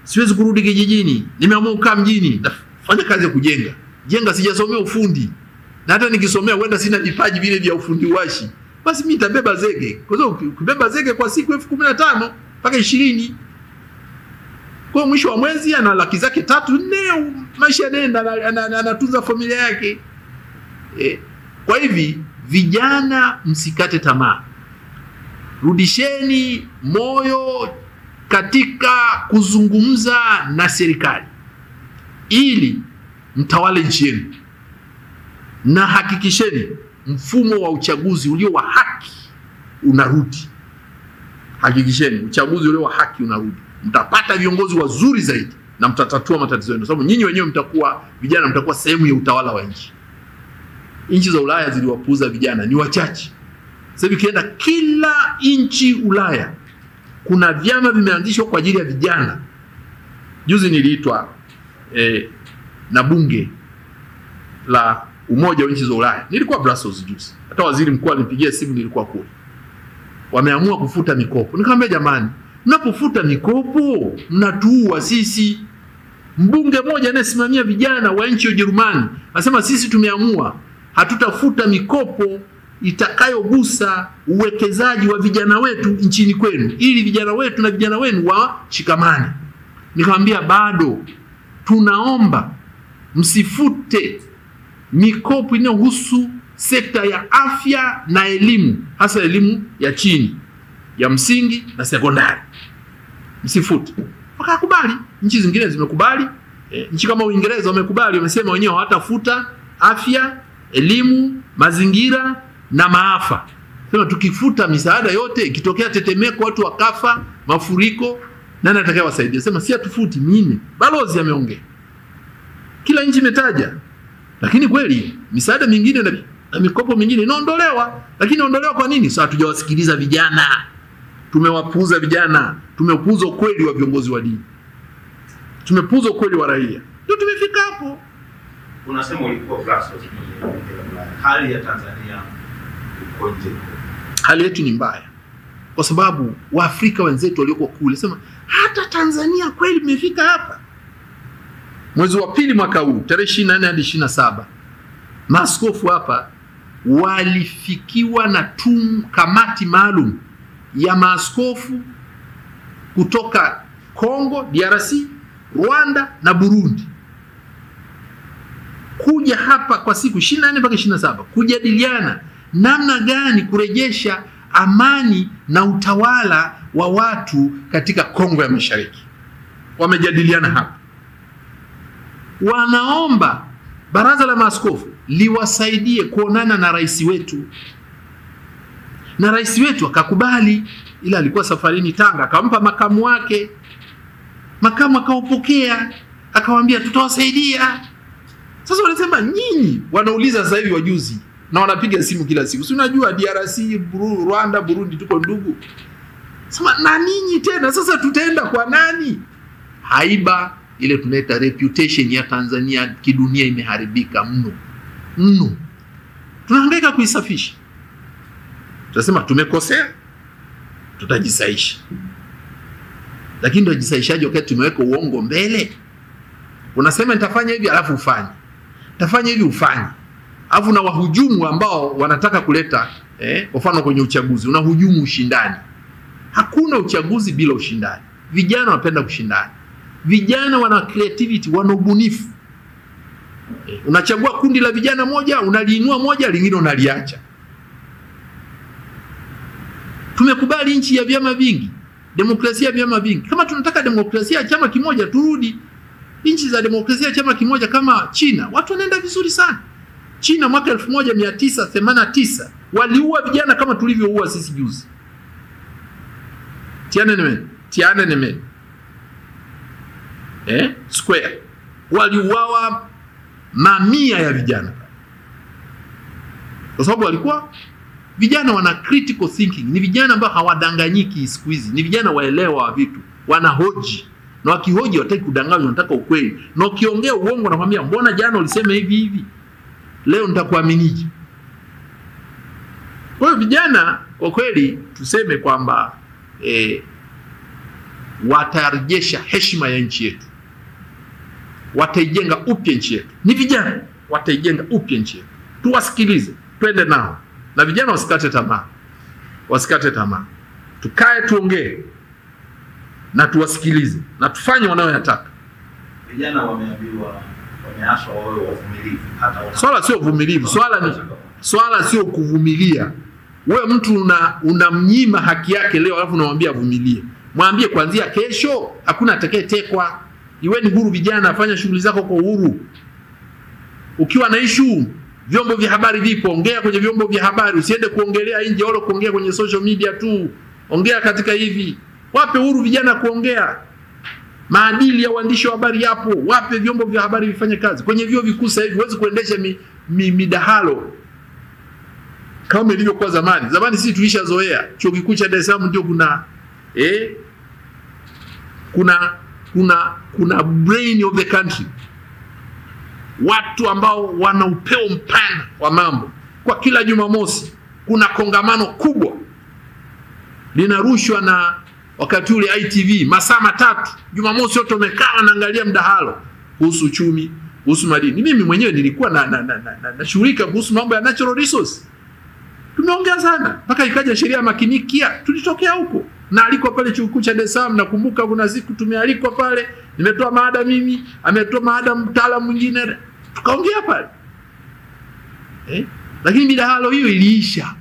siwezi kurudi kijijini, nimeamua kukaa mjini, nafanya kazi ya jenga, sijasomea ufundi. Na hata nikisomea huenda sina vipaji vile vya ufundi washi. Basi mimi nitabeba zege. Kwa sababu kubeba zege kwa siku 15,000 mpaka 20. Kwa mwisho wa mwezi ana laki zake 3-4, maisha yanaenda, anatunza familia yake. Kwa hivi vijana, msikate tamaa. Rudisheni moyo katika kuzungumza na serikali ili mtawale nchi yenu, na hakikisheni mfumo wa uchaguzi ulio wa haki unarudi. Hakikisheni uchaguzi ulio wa haki unarudi. Mtapata viongozi wazuri zaidi na mtatatua matatizo yenu, sababu nyinyi wenyewe vijana mtakuwa sehemu ya utawala wa nchi. Nchi za Ulaya ziliwapuuza vijana, ni wachache. Sasa hivi kienda kila nchi Ulaya kuna vyama vimeanzishwa kwa ajili ya vijana. Juzi niliitwa na bunge la Umoja wa Nchi za Ulaya. Nilikuwa Brussels juzi. Hata waziri mkuu alinipigia simu, nilikuwa kule. Wameamua kufuta mikopo. Nikamwambia jamani, mnapofuta mikopo mnatuua sisi. Mbunge mmoja anayesimamia vijana wa nchi ya Ujerumani anasema sisi tumeamua hatutafuta mikopo itakayogusa uwekezaji wa vijana wetu nchini kwenu, ili vijana wetu na vijana wenu washikamane. Nikamwambia bado tunaomba msifute mikopo inayohusu sekta ya afya na elimu, hasa elimu ya chini, ya msingi na sekondari. Msifute. Wakakubali. Nchi zingine zimekubali. Nchi kama Uingereza wamekubali, wamesema wenyewe hawatafuta afya, elimu, mazingira na maafa. Sema tukifuta misaada yote, ikitokea tetemeko watu wakafa, mafuriko, nani atakayewasaidia? Sema si atufuti mimi. Balozi ameongea. Kila nchi imetaja. Lakini kweli misaada mingine na mikopo mingine inaondolewa. Lakini inaondolewa kwa nini? Sasa tujawasikiliza vijana. Tumewapuuza vijana, tumepuuza ukweli wa viongozi wa dini. Tumepuuza ukweli wa raia. Ndio tumefika hapo. Unasema ulikuwa Brussels, hali ya Tanzania ikoje? Hali yetu ni mbaya. Kwa sababu Waafrika wenzetu waliokuwa kule sema hata Tanzania kweli imefika hapa. Mwezi wa pili mwaka huu, tarehe 24 hadi 27, maaskofu hapa walifikiwa na kamati maalum ya maaskofu kutoka Kongo, DRC, Rwanda na Burundi kuja hapa kwa siku 24 mpaka 27 kujadiliana namna gani kurejesha amani na utawala wa watu katika Kongo ya Mashariki. Wamejadiliana hapa. Wanaomba baraza la maaskofu liwasaidie kuonana na rais wetu. Na rais wetu akakubali, ila alikuwa safarini Tanga, akampa makamu wake. Makamu akaupokea, akawaambia tutawasaidia. Sasa wanasema nyinyi, wanauliza sasa hivi wajuzi na wanapiga simu kila siku. Si unajua DRC, Rwanda, Burundi tuko ndugu. Sema na ninyi tena sasa tutaenda kwa nani? Haiba ile tunaita reputation ya Tanzania kidunia imeharibika mno. Mno. Tunahangaika kuisafisha. Tunasema tumekosea, tutajisaisha. Lakini ndio jisaishaje wakati tumeweka uongo mbele? Unasema nitafanya hivi alafu ufanye. Tafanya hivi ufanye. Alafu na wahujumu ambao wanataka kuleta mfano kwenye uchaguzi, unahujumu ushindani. Hakuna uchaguzi bila ushindani. Vijana wanapenda kushindana. Vijana wana creativity, wana ubunifu. Unachagua kundi la vijana moja, unaliinua moja, lingine unaliacha. Tumekubali nchi ya vyama vingi, demokrasia ya vyama vingi. Kama tunataka demokrasia ya chama kimoja, turudi nchi za demokrasia ya chama kimoja kama China. Watu wanaenda vizuri sana. China mwaka 1989 waliua vijana kama tulivyoua sisi juzi. Tiananmen Square waliuawa mamia ya vijana, kwa sababu walikuwa vijana wana critical thinking. Ni vijana ambao hawadanganyiki siku hizi. Ni vijana waelewa vitu, wanahoji. Na wakihoji wataki kudanganywa, wanataka ukweli. Na ukiongea uongo nakwambia mbona jana ulisema hivi hivi, leo nitakuaminije? Kwa hiyo vijana kwa kweli tuseme kwamba watarejesha heshima ya nchi yetu. Wataijenga upya nchi yetu. Ni vijana wataijenga upya nchi yetu. Tuwasikilize, twende nao. Na vijana wasikate tamaa. Wasikate tamaa. Tukae tuongee na tuwasikilize na tufanye wanayoyataka. Vijana wameambiwa, wameashwa wawe wavumilivu hata swala sio uvumilivu, swala sio kuvumilia. Wewe mtu unamnyima haki yake leo alafu unamwambia avumilie. Mwambie kuanzia kesho hakuna atakayetekwa. Iweni huru vijana, fanya shughuli zako kwa uhuru. Ukiwa na issue, vyombo vya habari vipo, ongea kwenye vyombo vya habari, usiende kuongelea nje wala kuongea kwenye social media tu. Ongea katika hivi. Wape uhuru vijana kuongea. Maadili ya uandishi wa habari yapo, wape vyombo vya habari vifanye kazi. Kwenye vyuo vikuu sasa hivi huwezi kuendesha midahalo kama ilivyokuwa zamani. Zamani sisi tulishazoea. Chuo kikuu cha Dar es Salaam ndio kuna brain of the country. Watu ambao wana upeo mpana wa mambo. Kwa kila Jumamosi kuna kongamano kubwa linarushwa na wakati ule ITV masaa 3. Jumamosi yote umekaa naangalia mdahalo kuhusu uchumi, kuhusu madini. Mimi mwenyewe nilikuwa na shughulika kuhusu mambo ya natural resource. Tumeongea sana mpaka ikaja sheria ya makinikia, tulitokea huko. Na aliko pale chuo kikuu cha Dar es Salaam, nakumbuka kuna siku tumealikwa pale nimetoa mada mimi, ametoa mada mtaalamu mwingine, tukaongea pale. Lakini midahalo hiyo iliisha.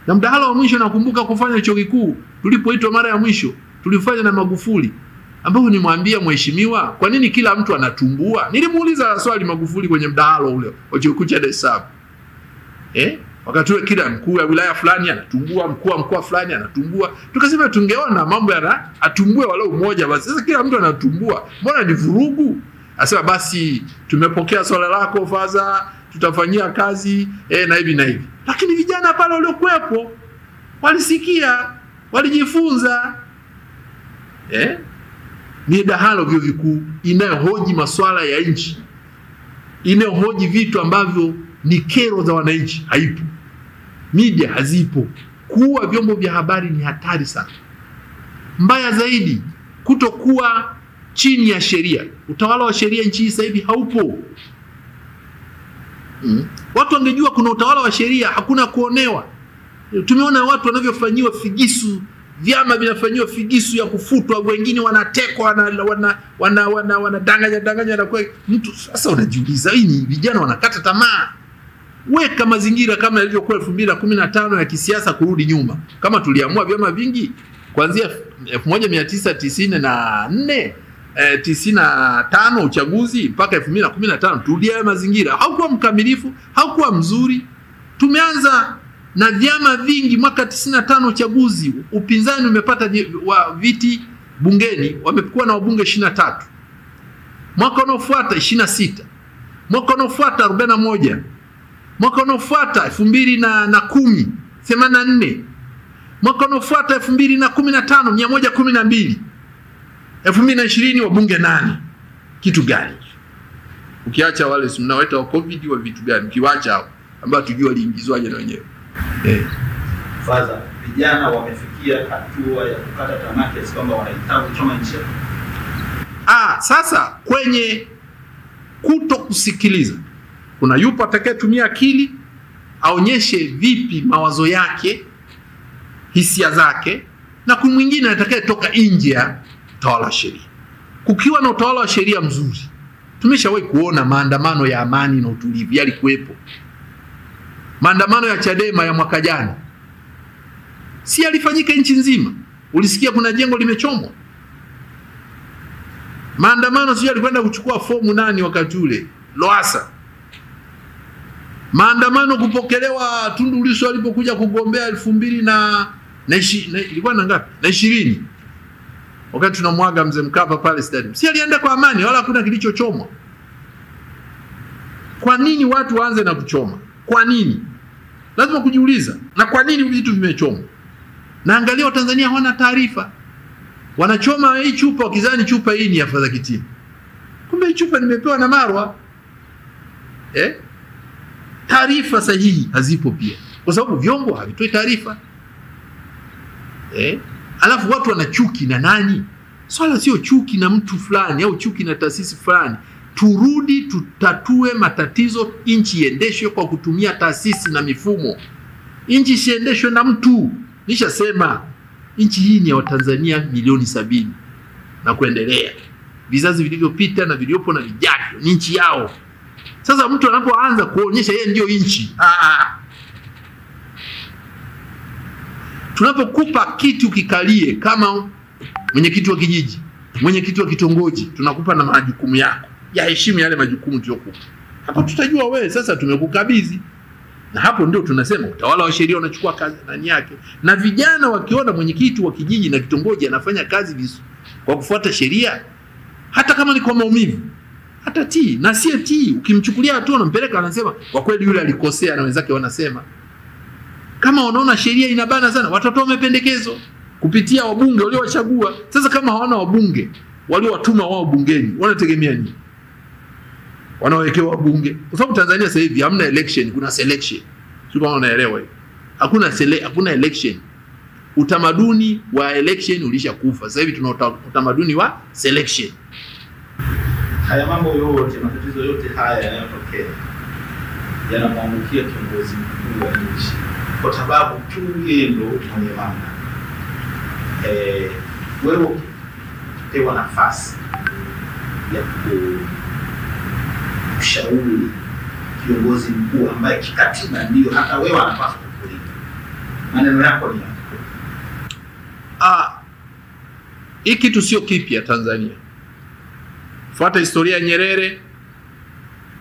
Na mdahalo wa mwisho nakumbuka kufanya chuo kikuu, tulipoitwa mara ya mwisho, tulifanya na Magufuli, ambapo nimwambia mheshimiwa, kwa nini kila mtu anatumbua? Nilimuuliza swali Magufuli kwenye mdahalo ule wa chuo kikuu cha Dar es Salaam. Wakati ule kila mkuu wa wilaya fulani anatumbua, mkuu wa mkoa fulani anatumbua. Tukasema tungeona mambo atumbue wala umoja basi. Sasa kila mtu anatumbua, mbona ni vurugu? Asema basi tumepokea swala lako faza, tutafanyia kazi na hivi na hivi. Lakini vijana pale waliokuepo walisikia, walijifunza. Midahalo vyuo vikuu inayohoji masuala ya nchi, inayohoji vitu ambavyo ni kero za wananchi haipo. Media hazipo. Kuwa vyombo vya habari ni hatari sana. Mbaya zaidi, kutokuwa chini ya sheria. Utawala wa sheria nchi sasa hivi haupo. Watu wangejua kuna utawala wa sheria, hakuna kuonewa. Tumeona watu wanavyofanyiwa figisu, vyama vinafanyiwa figisu ya kufutwa, wengine wanatekwa, wanadanganya na kwa mtu. Sasa unajiuliza, hii vijana wanakata tamaa. Weka mazingira kama yalivyokuwa 2015 ya kisiasa kurudi nyuma. Kama tuliamua vyama vingi kuanzia 1994 95 uchaguzi mpaka 2015, tulia mazingira. Haukuwa mkamilifu, haukuwa mzuri. Tumeanza na vyama vingi mwaka 95 uchaguzi, upinzani umepata viti bungeni, wamekuwa na wabunge 23. Mwaka unaofuata 26. Mwaka unaofuata 41. Mwaka unaofuata 2010 84. Mwaka unaofuata 2015 112. 2020 wabunge 8. Kitu gani? Ukiacha wale mnaoita wa COVID wa vitu gani? Ukiwacha hao ambao tujua waliingizwaje na wenyewe. Faza, vijana wamefikia hatua ya kukata tamaa kiasi kwamba wanahitaji kuchoma nchi. Sasa kwenye kuto kusikiliza, kuna yupo atakayetumia akili aonyeshe vipi mawazo yake, hisia zake, na kuna mwingine atakayetoka nje ya utawala wa sheria. Kukiwa na utawala wa sheria mzuri, tumeshawahi kuona maandamano ya amani na utulivu yalikuwepo. Maandamano ya Chadema ya mwaka jana si yalifanyika nchi nzima? Ulisikia kuna jengo limechomwa? Maandamano sio yalikwenda kuchukua fomu nani wakati ule? Lowassa. Maandamano kupokelewa Tundu Lissu alipokuja kugombea 2020 ilikuwa na ngapi? Na 20. Wakati tunamwaga mzee Mkapa pale stadium. Si alienda kwa amani, wala hakuna kilichochomwa. Kwa nini watu waanze na kuchoma? Kwa nini? Lazima kujiuliza. Na kwa nini vitu vimechomwa? Na angalia Watanzania hawana taarifa. Wanachoma hii chupa wakizani chupa hii ni ya Fadha Kitima. Kumbe hii chupa nimepewa na Marwa. Taarifa sahihi hazipo pia. Kwa sababu vyombo havitoi taarifa. Alafu watu wana chuki na nani? Swala sio chuki na mtu fulani au chuki na taasisi fulani. Turudi tutatue matatizo, nchi iendeshwe kwa kutumia taasisi na mifumo. Nchi siendeshwe na mtu. Nishasema nchi hii ni ya Watanzania milioni 70 na kuendelea. Vizazi vilivyopita na vilivyopo na vijavyo ni nchi yao. Sasa mtu anapoanza kuonyesha yeye ndio nchi, tunapokupa kitu kikalie kama mwenyekiti wa kijiji, mwenyekiti wa kitongoji, tunakupa na majukumu yako. Ya heshima yale majukumu tuliyokupa. Hapo tutajua wewe sasa tumekukabidhi. Na hapo ndio tunasema utawala wa sheria unachukua kazi ndani yake. Na vijana wakiona mwenyekiti wa kijiji na kitongoji anafanya kazi vizuri kwa kufuata sheria, hata kama ni kwa maumivu, hata tii na si tii, ukimchukulia hatua unampeleka, anasema kwa kweli yule alikosea, na wenzake wanasema. Kama wanaona sheria inabana sana, watatoa mapendekezo kupitia wabunge waliowachagua. Sasa kama hawana wabunge waliowatuma wao bungeni, wanategemea nini? Wanawekewa wabunge. Kwa sababu Tanzania sasa hivi hamna election, kuna selection. Sio kama unaelewa hiyo. Hakuna election. Utamaduni wa election ulishakufa. Sasa hivi tuna utamaduni wa selection. Haya mambo yote, matatizo yote haya yanayotokea yanamwangukia kiongozi mkuu wa nchi, kwa sababu tu yeye ndo mwenye mamlaka. Wewe ukipewa nafasi ya kushauri kiongozi mkuu ambaye kikatiba ndio hata wewe anapaswa kukulinda? Maneno yako ni yapi? Hiki kitu sio kipya Tanzania. Fuata historia ya Nyerere,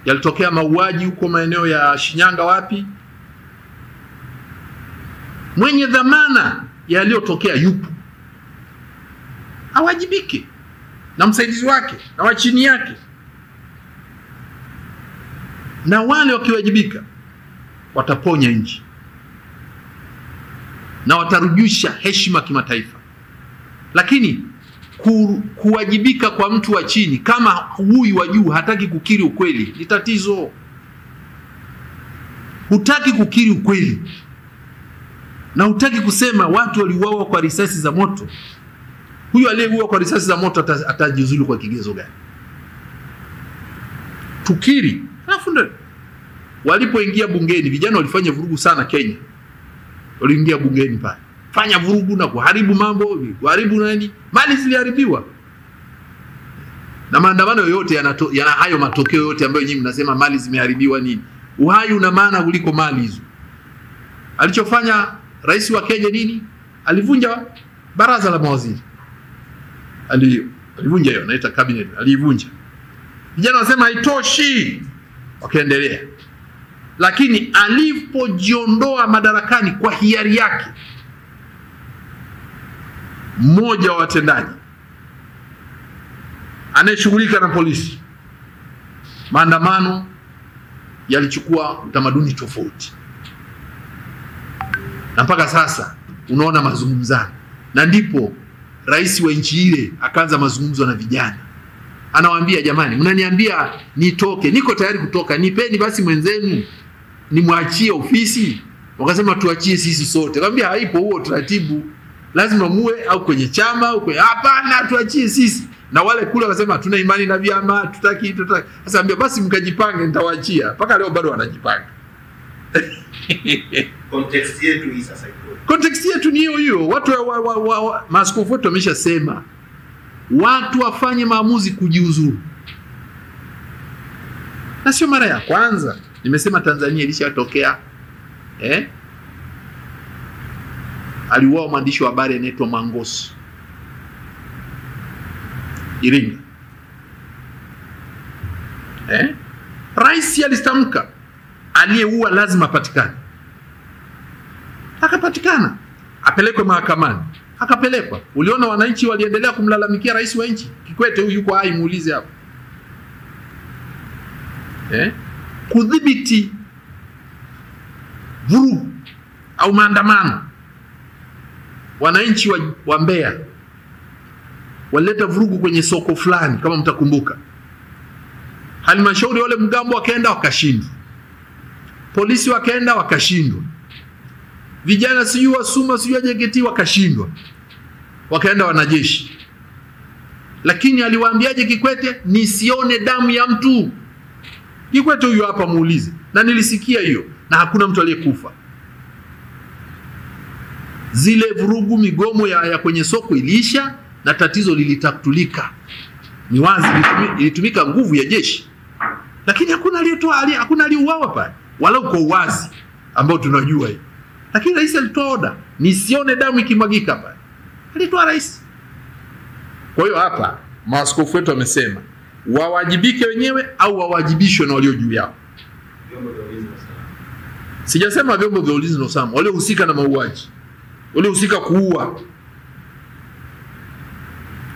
yalitokea mauaji huko maeneo ya Shinyanga wapi. Mwenye dhamana yaliyotokea yupo, awajibike na msaidizi wake na wa chini yake, na wale wakiwajibika wataponya nchi na watarudisha heshima kimataifa. Lakini kuwajibika kwa mtu wa chini kama huyu wa juu hataki kukiri ukweli ni tatizo. Hutaki kukiri ukweli na hutaki kusema watu waliuawa kwa risasi za moto. Huyu aliyeuawa kwa risasi za moto atajiuzulu kwa kigezo gani? Tukiri. Alafu ndio walipoingia bungeni, vijana walifanya vurugu sana Kenya. Waliingia bungeni pale, fanya vurugu na kuharibu mambo, kuharibu nani, mali ziliharibiwa. Na maandamano yote yana hayo matokeo yote ambayo nyinyi mnasema mali zimeharibiwa nini. Uhai una maana kuliko mali hizo. Alichofanya rais wa Kenya nini? Alivunja baraza la mawaziri. Alivunja hiyo, naita cabinet, alivunja. Vijana wasema haitoshi, wakaendelea. Lakini alipojiondoa madarakani kwa hiari yake, mmoja wa watendaji anayeshughulika na polisi, maandamano yalichukua utamaduni tofauti. Na mpaka sasa unaona mazungumzano. Na ndipo rais wa nchi ile akaanza mazungumzo na vijana. Anawaambia, jamani, mnaniambia nitoke, niko tayari kutoka, nipeni basi mwenzenu nimwachie ofisi. Wakasema tuachie sisi sote. Akamwambia haipo huo taratibu, lazima muwe au kwenye chama au kwenye, hapana, tuachie sisi. Na wale kule wakasema tuna imani na vyama, tutaki. Sasa ambia basi mkajipange, nitawaachia. Mpaka leo bado wanajipanga. Context yetu hii sasa iko. Context yetu ni hiyo. Watu maaskofu wetu wameshasema watu wafanye maamuzi kujiuzuru. Na sio mara ya kwanza. Nimesema Tanzania ilishatokea. Aliuawa mwandishi wa habari anaitwa Mangosi, Iringa. Rais alistamka aliyeua lazima patikane. Akapatikana, apelekwe mahakamani. Akapelekwa. Uliona wananchi waliendelea kumlalamikia rais wa nchi. Kikwete huyu yuko hai, muulize hapo. Kudhibiti vurugu au maandamano. Wananchi wa Mbeya walileta vurugu kwenye soko fulani kama mtakumbuka. Halmashauri wale mgambo wakaenda wakashindwa. Polisi wakaenda wakashindwa. Vijana sijui wa Suma sijui JKT wakashindwa. Wakaenda wanajeshi. Lakini aliwaambiaje Kikwete? Nisione damu ya mtu. Kikwete huyu hapa muulize. Na nilisikia hiyo. Na hakuna mtu aliyekufa. Zile vurugu, migomo ya kwenye soko iliisha na tatizo lilitatulika. Ni wazi ilitumika nguvu ya jeshi. Lakini hakuna hakuna aliyeuawa pale. Walau kwa uwazi ambao tunajua hiyo. Lakini rais alitoa oda, nisione damu ikimwagika pale. Alitoa rais. Kwa hiyo hapa maaskofu wetu wamesema wawajibike wenyewe au wawajibishwe na walio juu yao. Sijasema vyombo vya ulinzi na usalama, waliohusika na mauaji, waliohusika kuua.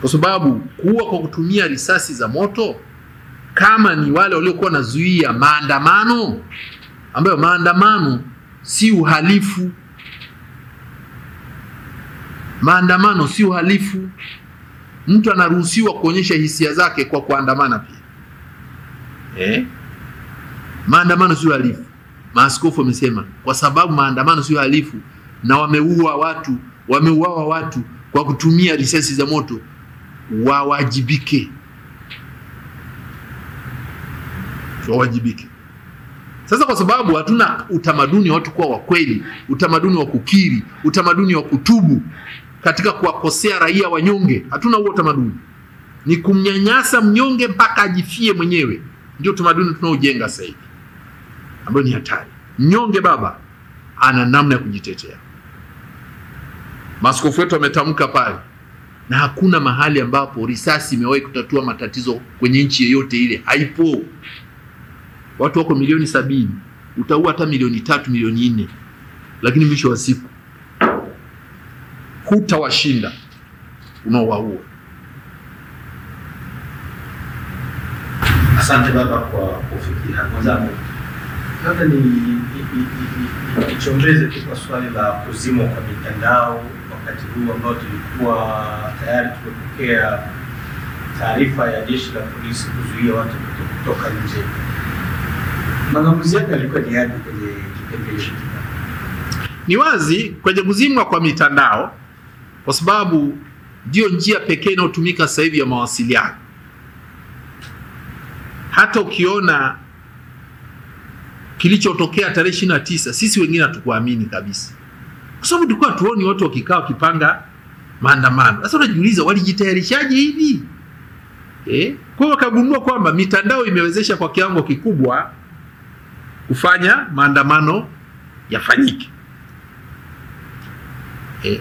Kwa sababu kuua kwa kutumia risasi za moto, kama ni wale waliokuwa nazuia maandamano, ambayo maandamano si uhalifu. Maandamano si uhalifu. Mtu anaruhusiwa kuonyesha hisia zake kwa kuandamana pia. Maandamano si uhalifu. Maaskofu wamesema kwa sababu maandamano si uhalifu na wameuawa watu kwa kutumia risasi za moto, wawajibike. Wawajibike. Sasa kwa sababu hatuna utamaduni watu kuwa wa kweli, utamaduni wa kukiri, utamaduni wa kutubu katika kuwakosea raia wanyonge, hatuna huo utamaduni. ni kumnyanyasa mnyonge mpaka ajifie mwenyewe. Ndio tamaduni tunaojenga sasa hivi, ambayo ni hatari. Mnyonge baba ana namna ya kujitetea. Maaskofu wetu wametamka pale, na hakuna mahali ambapo risasi imewahi kutatua matatizo kwenye nchi yoyote ile. Haipo. Watu wako milioni 70, utaua hata milioni 3, milioni 4, lakini mwisho wa siku hutawashinda unaowaua. Asante baba kwa kufikia kwanza. Labda nichongeze tu kwa swali la kuzimwa kwa mitandao wakati huu ambao tulikuwa tayari tumepokea taarifa ya jeshi la polisi kuzuia watu kutoka nje. Maamuzi yake yalikuwa ni yapi kwenye kipengele hiki? Ni wazi kwenye kuzimwa kwa mitandao, kwa sababu ndio njia pekee inayotumika sasa hivi ya mawasiliano. Hata ukiona kilichotokea tarehe 29, sisi wengine hatukuamini kabisa, kwa sababu tulikuwa tuoni watu wakikaa wakipanga maandamano. Sasa unajiuliza walijitayarishaje hivi? Kwa hiyo wakagundua kwamba mitandao imewezesha kwa kiwango kikubwa kufanya maandamano yafanyike.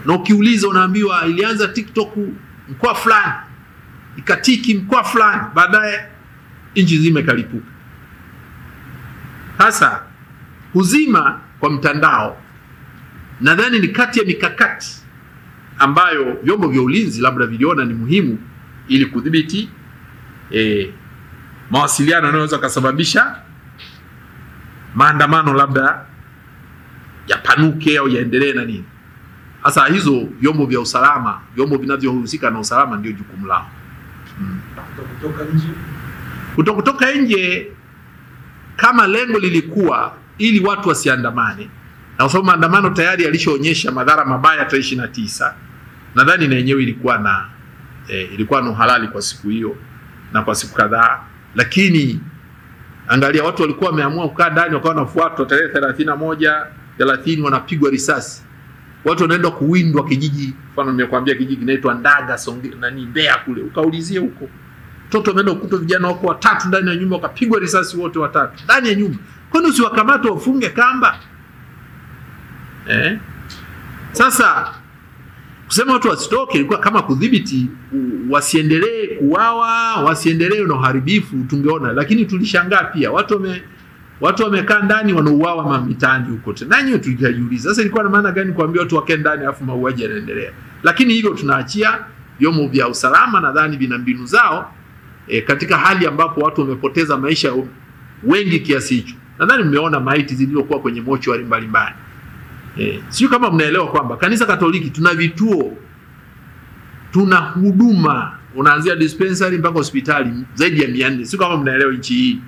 Na ukiuliza unaambiwa ilianza TikTok mkoa fulani, ikatiki mkoa fulani, baadaye nchi nzima ikalipuka. Sasa kuzima kwa mtandao nadhani ni kati ya mikakati ambayo vyombo vya ulinzi labda viliona ni muhimu ili kudhibiti mawasiliano yanayoweza kusababisha maandamano labda yapanuke au yaendelee na nini. Sasa hizo vyombo vya usalama, vyombo vinavyohusika na usalama ndio jukumu lao. Kutoka nje kama lengo lilikuwa ili watu wasiandamane, na kwa sababu maandamano tayari yalishaonyesha madhara mabaya tarehe 29, nadhani na yenyewe ilikuwa na uhalali kwa siku hiyo na kwa siku kadhaa. Lakini angalia, watu walikuwa wameamua kukaa ndani, wakawa wanafuatwa tarehe 31, 30 wanapigwa risasi. Watu wanaenda kuwindwa kijiji, mfano nimekuambia kijiji kinaitwa Ndaga Mbeya kule, ukaulizie huko. Mtoto ameenda ukuta vijana wako 3 ndani ya nyumba, wakapigwa risasi wote 3 ndani ya nyumba. Kwani usiwakamata wafunge kamba? Sasa kusema watu wasitoke ilikuwa kama kudhibiti wasiendelee kuuawa, wasiendelee na uharibifu, tungeona. Lakini tulishangaa pia watu wamekaa ndani wanauawa mitaani huko tena. Nanyi tulijiuliza sasa ilikuwa na maana gani kuambia watu wakae ndani alafu mauaji yanaendelea? Lakini hivyo tunaachia vyombo vya usalama, nadhani vina mbinu zao katika hali ambapo watu wamepoteza maisha wengi kiasi hicho. Nadhani mmeona maiti zilizokuwa kwenye mochwari mbalimbali. Sio kama mnaelewa kwamba Kanisa Katoliki tuna vituo, tuna huduma, unaanzia dispensary mpaka hospitali zaidi ya 400. Sio kama mnaelewa nchi hii.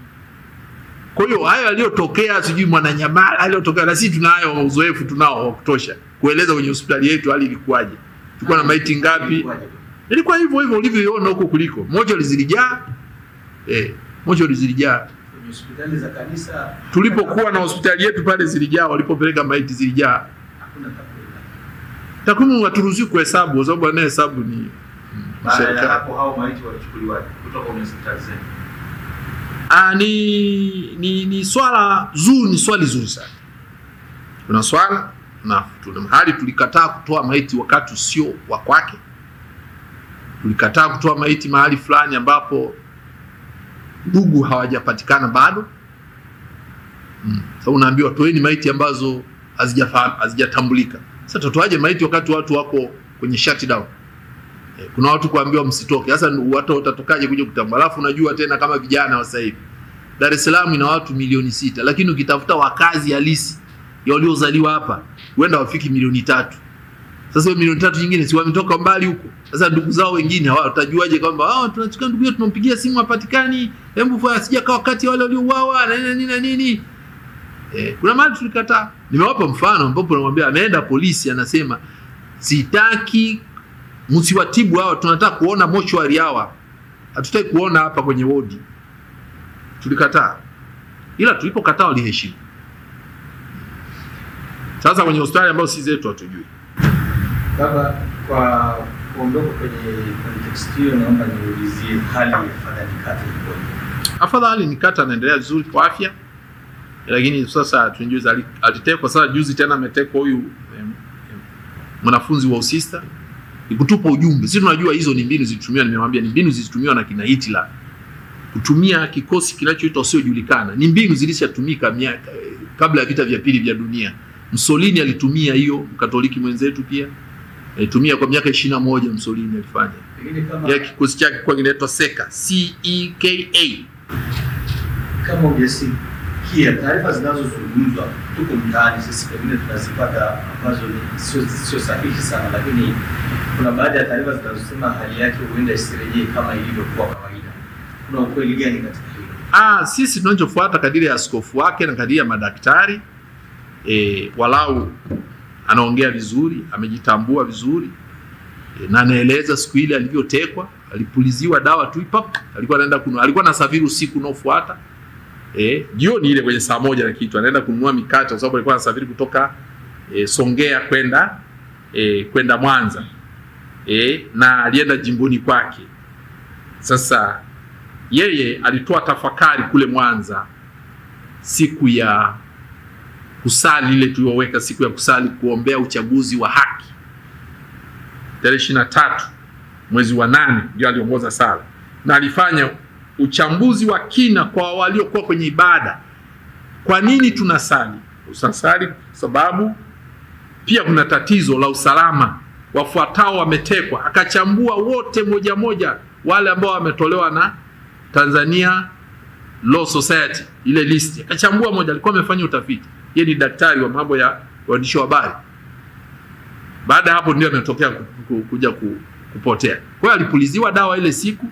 Kwa hiyo hayo yaliyotokea sijui Mwananyamala yaliyotokea, na sisi tunayo uzoefu tunao wa kutosha kueleza kwenye hospitali yetu hali ilikuwaje. Tulikuwa na maiti ngapi? Ilikuwa hivyo hivyo ulivyoona huko kuliko. Mochwari zilijaa. Mochwari zilijaa. Kwenye hospitali za kanisa tulipokuwa na hospitali yetu pale zilijaa, walipopeleka maiti zilijaa. Hakuna takwimu haturuhusiwi kuhesabu kwa sababu anayehesabu ni serikali. Hapo hao maiti walichukuliwa kutoka kwenye hospitali zenu? Ni swali zuri sana. Kuna swala na tuna mahali tulikataa kutoa maiti wakati sio wa kwake. Tulikataa kutoa maiti mahali fulani ambapo ndugu hawajapatikana bado. Sasa unaambiwa toeni maiti ambazo hazijatambulika. Sasa tutoaje maiti wakati watu wako kwenye shutdown? Kuna watu kuambiwa msitoke. Sasa watu watatokaje kuja kutambua? Alafu unajua tena kama vijana wa sasa hivi Dar es Salaam ina watu milioni 6, lakini ukitafuta wakazi halisi ya waliozaliwa hapa huenda wafiki milioni 3. Sasa milioni 3 nyingine si wametoka mbali huko. Sasa ndugu zao wengine hawatajuaje kwamba tunachukua ndugu yetu tunampigia simu hapatikani, hebu fanya sija kwa wakati wale waliouawa na nini. Kuna mahali tulikataa. Nimewapa mfano ambapo namwambia ameenda polisi anasema sitaki msiwatibu hao, tunataka kuona mochwari hawa. Hatutaki kuona hapa kwenye wodi. Tulikataa. Ila tulipokataa waliheshimu. Sasa kwenye hospitali ambayo si zetu hatujui. Baba, kwa kuondoka kwenye context hiyo, naomba niulizie hali ya Fadhali Nikata ikoje? Afadhali Nikata anaendelea vizuri kwa afya, lakini sasa tunjuza alitekwa. Sasa juzi tena ametekwa huyu mwanafunzi wa usista, ikutupa ujumbe. Sisi tunajua hizo ni mbinu zilitumiwa, nimemwambia ni mbinu zilitumiwa na kina Hitler kutumia kikosi kinachoitwa usiojulikana. Ni mbinu zilishatumika miaka kabla ya vita vya pili vya dunia. Mussolini alitumia hiyo, Mkatoliki mwenzetu pia alitumia kwa miaka 21. Mussolini alifanya ya kikosi chake kwa kinaitwa Seka, CEKA. Kama ujasikia taarifa zinazozungumzwa tuko mtaani sisi, pengine tunazipata ambazo sio sahihi sana, lakini kuna baadhi ya taarifa zinazosema hali yake huenda isirejee kama ilivyokuwa kawaida. Kuna ukweli gani katika hilo? Sisi tunachofuata kadiri ya askofu wake na kadiri ya madaktari, walau anaongea vizuri, amejitambua vizuri, na anaeleza siku ile alivyotekwa, alipuliziwa dawa tu ipap, alikuwa anaenda alikuwa anasafiri usiku unaofuata, jioni ile kwenye saa 1 na kitu anaenda kununua mikate, kwa sababu alikuwa anasafiri kutoka Songea kwenda Mwanza, na alienda jimboni kwake. Sasa yeye alitoa tafakari kule Mwanza siku ya kusali ile tuliyoweka, siku ya kusali kuombea uchaguzi wa haki, tarehe 23 mwezi wa 8 ndio aliongoza sala, na alifanya uchambuzi wa kina kwa waliokuwa kwenye ibada. Kwa nini tunasali? Usasali sababu pia kuna tatizo la usalama, wafuatao wametekwa. Akachambua wote moja moja, wale ambao wametolewa na Tanzania Law Society, ile list akachambua moja. Alikuwa amefanya utafiti, yeye ni daktari wa mambo ya waandishi wa habari. Baada hapo ndio ametokea kuja kupotea. Kwa hiyo alipuliziwa dawa ile siku,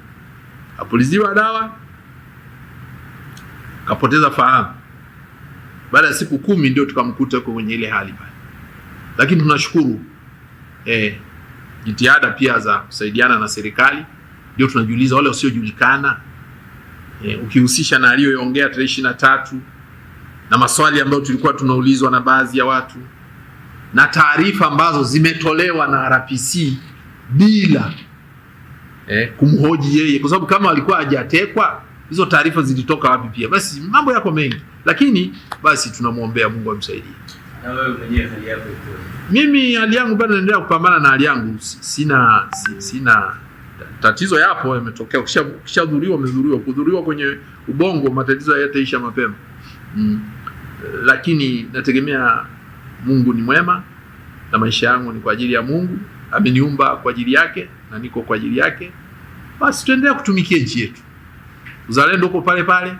apuliziwa dawa, kapoteza fahamu. Baada ya siku 10 ndio tukamkuta yuko kwenye ile hali pale. Lakini tunashukuru jitihada pia za kusaidiana na serikali, ndio tunajiuliza wale wasiojulikana, ukihusisha na aliyoongea tarehe 23 na maswali ambayo tulikuwa tunaulizwa na baadhi ya watu na taarifa ambazo zimetolewa na RPC bila kumhoji yeye, kwa sababu kama alikuwa hajatekwa hizo taarifa zilitoka wapi? Pia basi mambo yako mengi, lakini basi tunamuombea Mungu amsaidie. Na wewe mwenyewe hali yako iko? Mimi hali yangu bado naendelea kupambana na hali yangu, sina tatizo. Yapo yametokea, ukishadhuriwa umedhuriwa. Kudhuriwa kwenye ubongo matatizo hayataisha mapema. Lakini nategemea Mungu ni mwema na maisha yangu ni kwa ajili ya Mungu, ameniumba kwa ajili yake na niko kwa ajili yake. Basi tuendelea kutumikia nchi yetu, uzalendo uko pale pale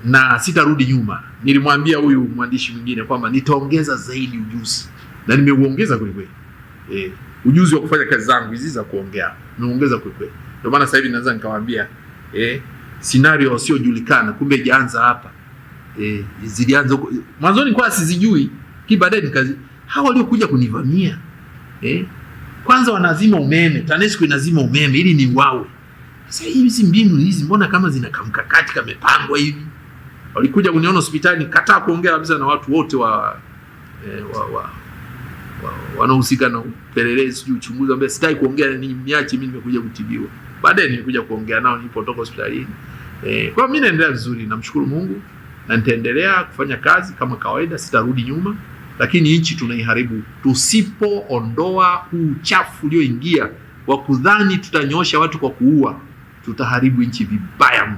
na sitarudi nyuma. Nilimwambia huyu mwandishi mwingine kwamba nitaongeza zaidi ujuzi, na nimeuongeza kweli kweli. Ujuzi wa kufanya kazi zangu hizi za kuongea nimeongeza kweli kweli. Ndio maana sasa hivi naweza nikawaambia scenario usiojulikana kumbe ijaanza hapa. Zilianza mwanzoni kwa sizijui, baadaye nikazi hao waliokuja kunivamia kwanza wanazima umeme, TANESCO inazima umeme ili ni wawe. Sasa hizi mbinu hizi mbona kama zina kamkakati kamepangwa hivi? Walikuja kuniona hospitali, nikataa kuongea kabisa na watu wote wanaohusika na upelelezi uchunguzi, ambaye sitaki kuongea, niache mimi nimekuja kutibiwa. Baadaye nilikuja kuongea nao nilipotoka hospitalini. Kwa mimi naendelea vizuri, namshukuru Mungu na nitaendelea kufanya kazi kama kawaida, sitarudi nyuma. Lakini nchi tunaiharibu tusipoondoa uchafu ulioingia wa kudhani tutanyosha watu kwa kuua. Tutaharibu nchi vibaya mno,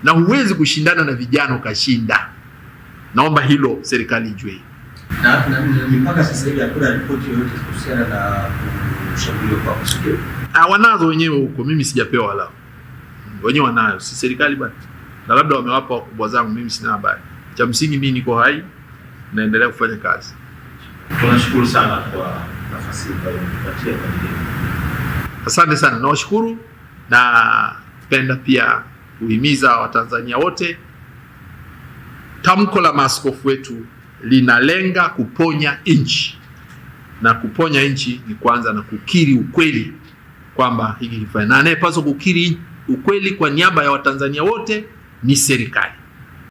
na huwezi kushindana na vijana ukashinda. Naomba hilo serikali ijue. Na mpaka sasa hivi hakuna ripoti yoyote kuhusiana na kushambuliwa kwa kusudio? Wanazo wenyewe huko, mimi sijapewa wala. Wenyewe wanayo, si serikali bado. Na labda wamewapa wakubwa zangu, mimi sina habari. Cha msingi mimi niko hai, naendelea kufanya kazi. Tunashukuru sana kwa nafasi hii uliyotupatia kwa ajili. Asante sana, nawashukuru, na penda pia kuhimiza Watanzania wote. Tamko la maaskofu wetu linalenga kuponya nchi, na kuponya nchi ni kwanza na kukiri ukweli kwamba hiki kifanya, na anayepaswa kukiri ukweli kwa niaba ya Watanzania wote ni serikali.